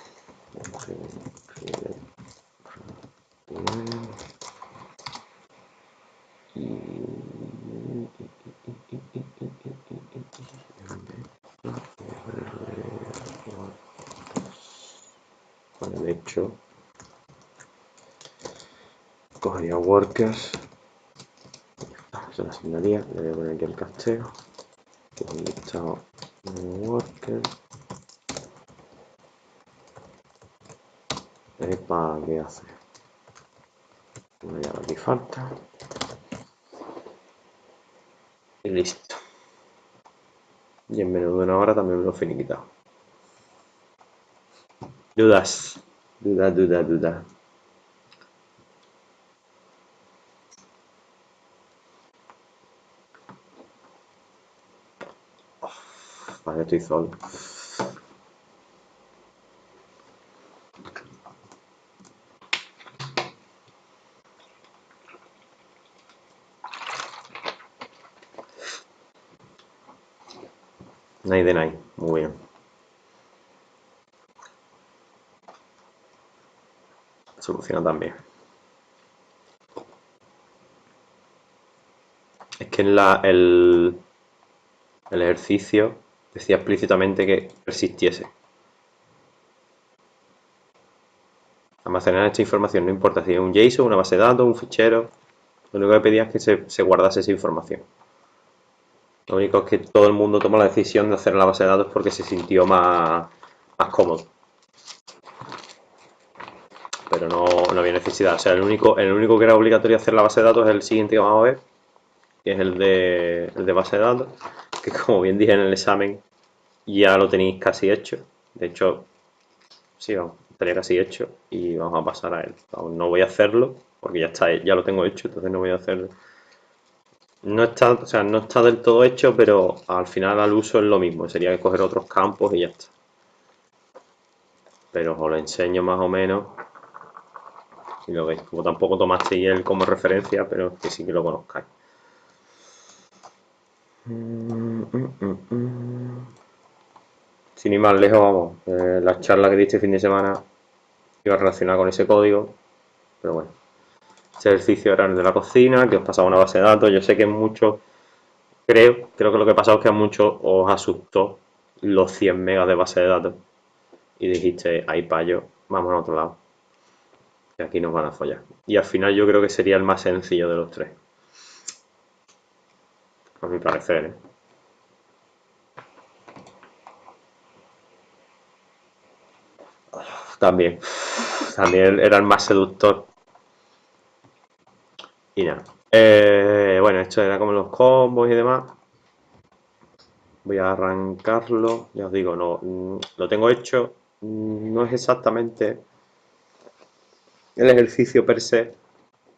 Vale, de hecho, cogería workers, se lo asignaría, le voy a poner aquí el casteo, un listado de workers, ¿para qué hace? Una llave aquí falta, y listo. Y en menos de una hora también me lo he finiquitado. Dudas, duda. Vale, estoy solo. Night de night, muy bien. Soluciona también. Es que en el ejercicio decía explícitamente que persistiese. Almacenar esta información, no importa si es un JSON, una base de datos, un fichero. Lo único que pedía es que se guardase esa información. Lo único es que todo el mundo tomó la decisión de hacer la base de datos porque se sintió más cómodo. Pero no había necesidad. O sea, el único que era obligatorio hacer la base de datos es el siguiente que vamos a ver, que es el de base de datos, que como bien dije en el examen, ya lo tenéis casi hecho. De hecho, sí, vamos, estaría casi hecho y vamos a pasar a él. Vamos, no voy a hacerlo porque ya lo tengo hecho, entonces no voy a hacerlo. No está, o sea, no está del todo hecho, pero al final al uso es lo mismo. Sería que coger otros campos y ya está. Pero os lo enseño más o menos y lo veis. Como tampoco tomasteis él como referencia, pero que sí que lo conozcáis. Sin ir más lejos, vamos. La charla que diste el fin de semana iba relacionada con ese código, pero bueno. Este ejercicio era el de la cocina, que os pasaba una base de datos. Yo sé que muchos, creo que lo que pasado es que a muchos os asustó los 100 megas de base de datos y dijiste, ahí payo, vamos a otro lado. Y aquí nos van a follar. Y al final yo creo que sería el más sencillo de los tres. A mi parecer, ¿eh? También era el más seductor. Y nada. Bueno, esto era como los combos y demás. Voy a arrancarlo. Ya os digo, no lo tengo hecho. No es exactamente el ejercicio per se,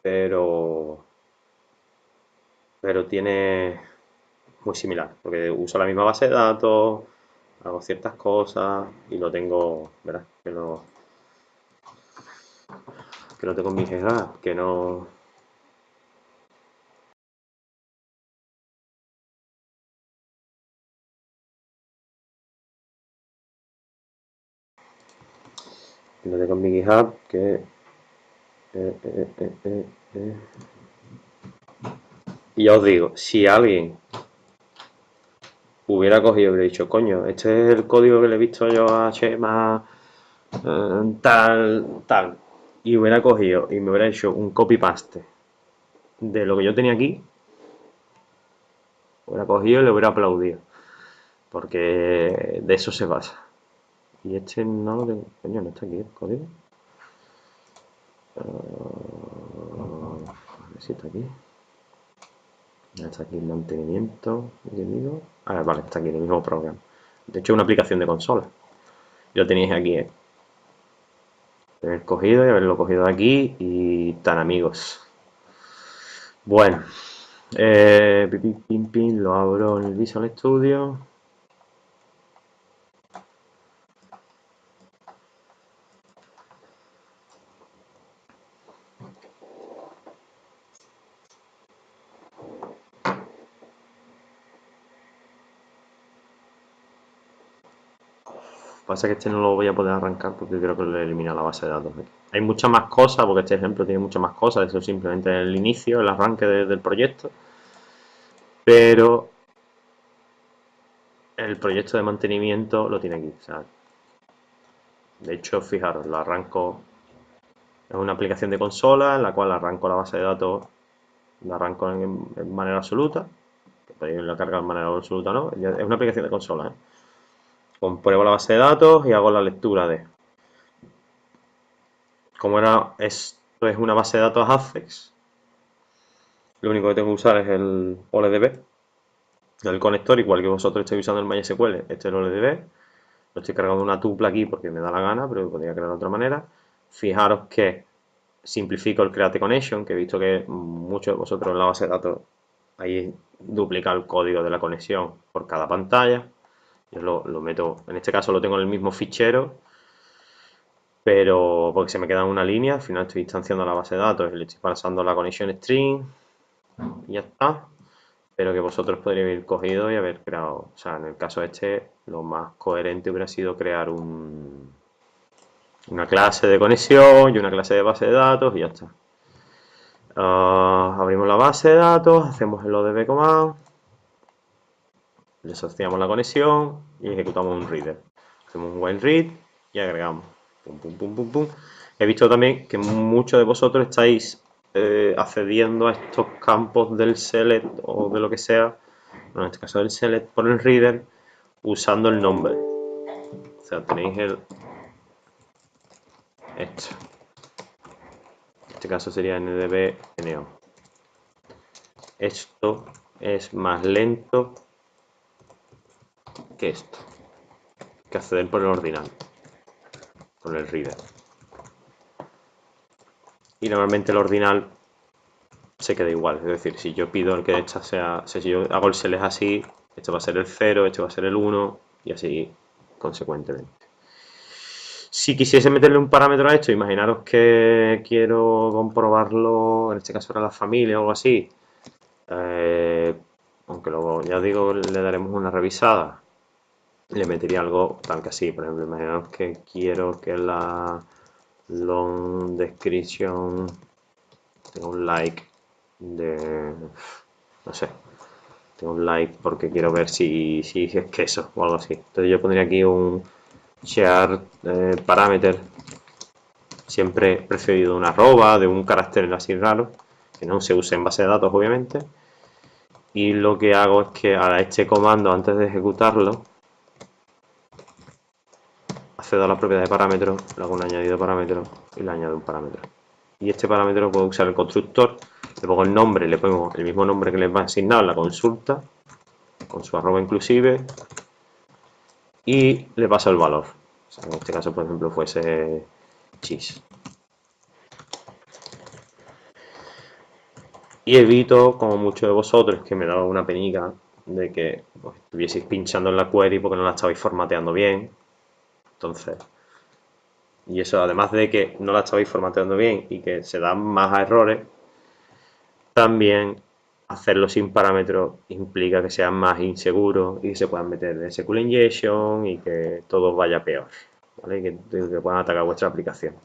pero tiene muy similar, porque uso la misma base de datos, hago ciertas cosas y lo tengo, ¿verdad? Que lo tengo en mi GitHub, que no. Lo tengo en mi GitHub, que. Y ya os digo, si alguien hubiera cogido y hubiera dicho, coño, este es el código que le he visto yo a Chema, tal, y hubiera cogido y me hubiera hecho un copy-paste de lo que yo tenía aquí, hubiera cogido y le hubiera aplaudido, porque de eso se basa. Y este no lo tengo, coño, no está aquí el código. A ver si está aquí. Está aquí el mantenimiento, digo. Ah, vale, está aquí en el mismo programa. De hecho, es una aplicación de consola. Lo tenéis aquí, haber cogido y haberlo cogido aquí y tan amigos. Bueno, Lo abro en el Visual Studio. Pasa que este no lo voy a poder arrancar porque creo que le elimina la base de datos. Hay muchas más cosas, porque este ejemplo tiene muchas más cosas, eso simplemente es el inicio, el arranque del proyecto. Pero el proyecto de mantenimiento lo tiene aquí. O sea, de hecho, fijaros, lo arranco. Es una aplicación de consola en la cual arranco la base de datos, la arranco en manera absoluta. Que podéis la cargar en manera absoluta, ¿no? Es una aplicación de consola, ¿eh? Compruebo la base de datos y hago la lectura de. Como esto es una base de datos Apex, lo único que tengo que usar es el OLEDB, el conector, igual que vosotros estéis usando el MySQL, este es el OLEDB. Lo estoy cargando una tupla aquí porque me da la gana, pero podría crear de otra manera. Fijaros que simplifico el Create Connection, que he visto que muchos de vosotros en la base de datos ahí duplica el código de la conexión por cada pantalla. Yo lo meto, en este caso lo tengo en el mismo fichero, pero porque se me queda una línea, al final estoy instanciando la base de datos y le estoy pasando la connection string y ya está. Pero que vosotros podríais haber cogido y haber creado, o sea, en el caso este, lo más coherente hubiera sido crear una clase de conexión y una clase de base de datos y ya está. Abrimos la base de datos, hacemos el ODB command, le asociamos la conexión y ejecutamos un reader. Hacemos un while read y agregamos. Pum, pum, pum, pum, pum. He visto también que muchos de vosotros estáis accediendo a estos campos del select o de lo que sea, en este caso del select por el reader, usando el nombre. O sea, tenéis esto. En este caso sería ndb neo. Esto es más lento que esto, que acceder por el ordinal, con el reader. Y normalmente el ordinal se queda igual, es decir, si yo pido que esta sea, si yo hago el select así, esto va a ser el 0, esto va a ser el 1 y así consecuentemente. Si quisiese meterle un parámetro a esto, imaginaros que quiero comprobarlo, en este caso era la familia o algo así, aunque luego ya digo le daremos una revisada, le metería algo tal que así, por ejemplo, imaginaros que quiero que la long description tenga un like de, no sé, tengo un like porque quiero ver si es queso o algo así. Entonces yo pondría aquí un share parameter, siempre precedido de una arroba, de un carácter así raro, que no se use en base de datos obviamente. Y lo que hago es que a este comando, antes de ejecutarlo, accedo a la propiedad de parámetro, le hago un añadido parámetro y le añado un parámetro. Y este parámetro puedo usar el constructor, le pongo el nombre, le pongo el mismo nombre que les va a asignar la consulta, con su arroba inclusive, y le paso el valor. O sea, en este caso, por ejemplo, fuese cheese. Y evito, como muchos de vosotros, que me daba una penica de que pues, estuvieseis pinchando en la query porque no la estabais formateando bien. Entonces, y eso además de que no la estabais formateando bien y que se dan más errores, también hacerlo sin parámetros implica que sea más inseguro y que se puedan meter de SQL injection y que todo vaya peor, ¿vale? Que puedan atacar vuestra aplicación.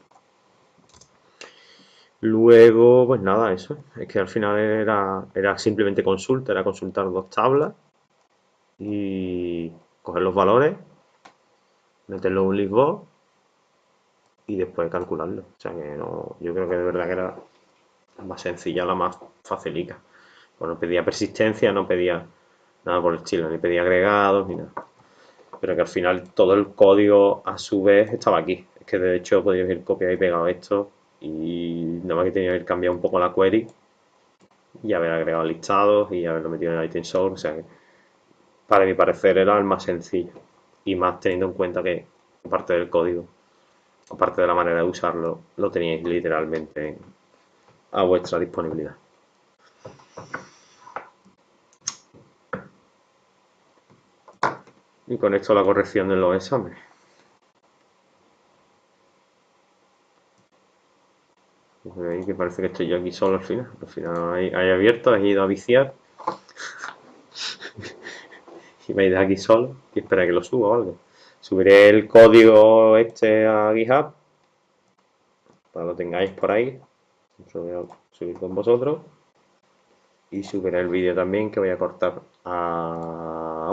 Luego, pues nada, eso. Es que al final era simplemente consulta, era consultar dos tablas y coger los valores, meterlo en un listbox y después calcularlo. O sea que no, yo creo que de verdad que era la más sencilla, la más facilica. Pues no pedía persistencia, no pedía nada por el estilo, ni pedía agregados ni nada. Pero que al final todo el código a su vez estaba aquí. Es que de hecho podía ir copiado y pegado esto y nada más que tenía que haber cambiado un poco la query y haber agregado listados y haberlo metido en el item source. O sea que para mi parecer era el más sencillo y más teniendo en cuenta que parte del código, aparte de la manera de usarlo, lo teníais literalmente a vuestra disponibilidad. Y con esto la corrección de los exámenes. Veis que parece que estoy yo aquí solo al final. Al final hay abierto, he ido a viciar. Y me he ido aquí solo. Y espera que lo suba o algo. Subiré el código este a GitHub. Para que lo tengáis por ahí. Lo voy a subir con vosotros. Y subiré el vídeo también que voy a cortar a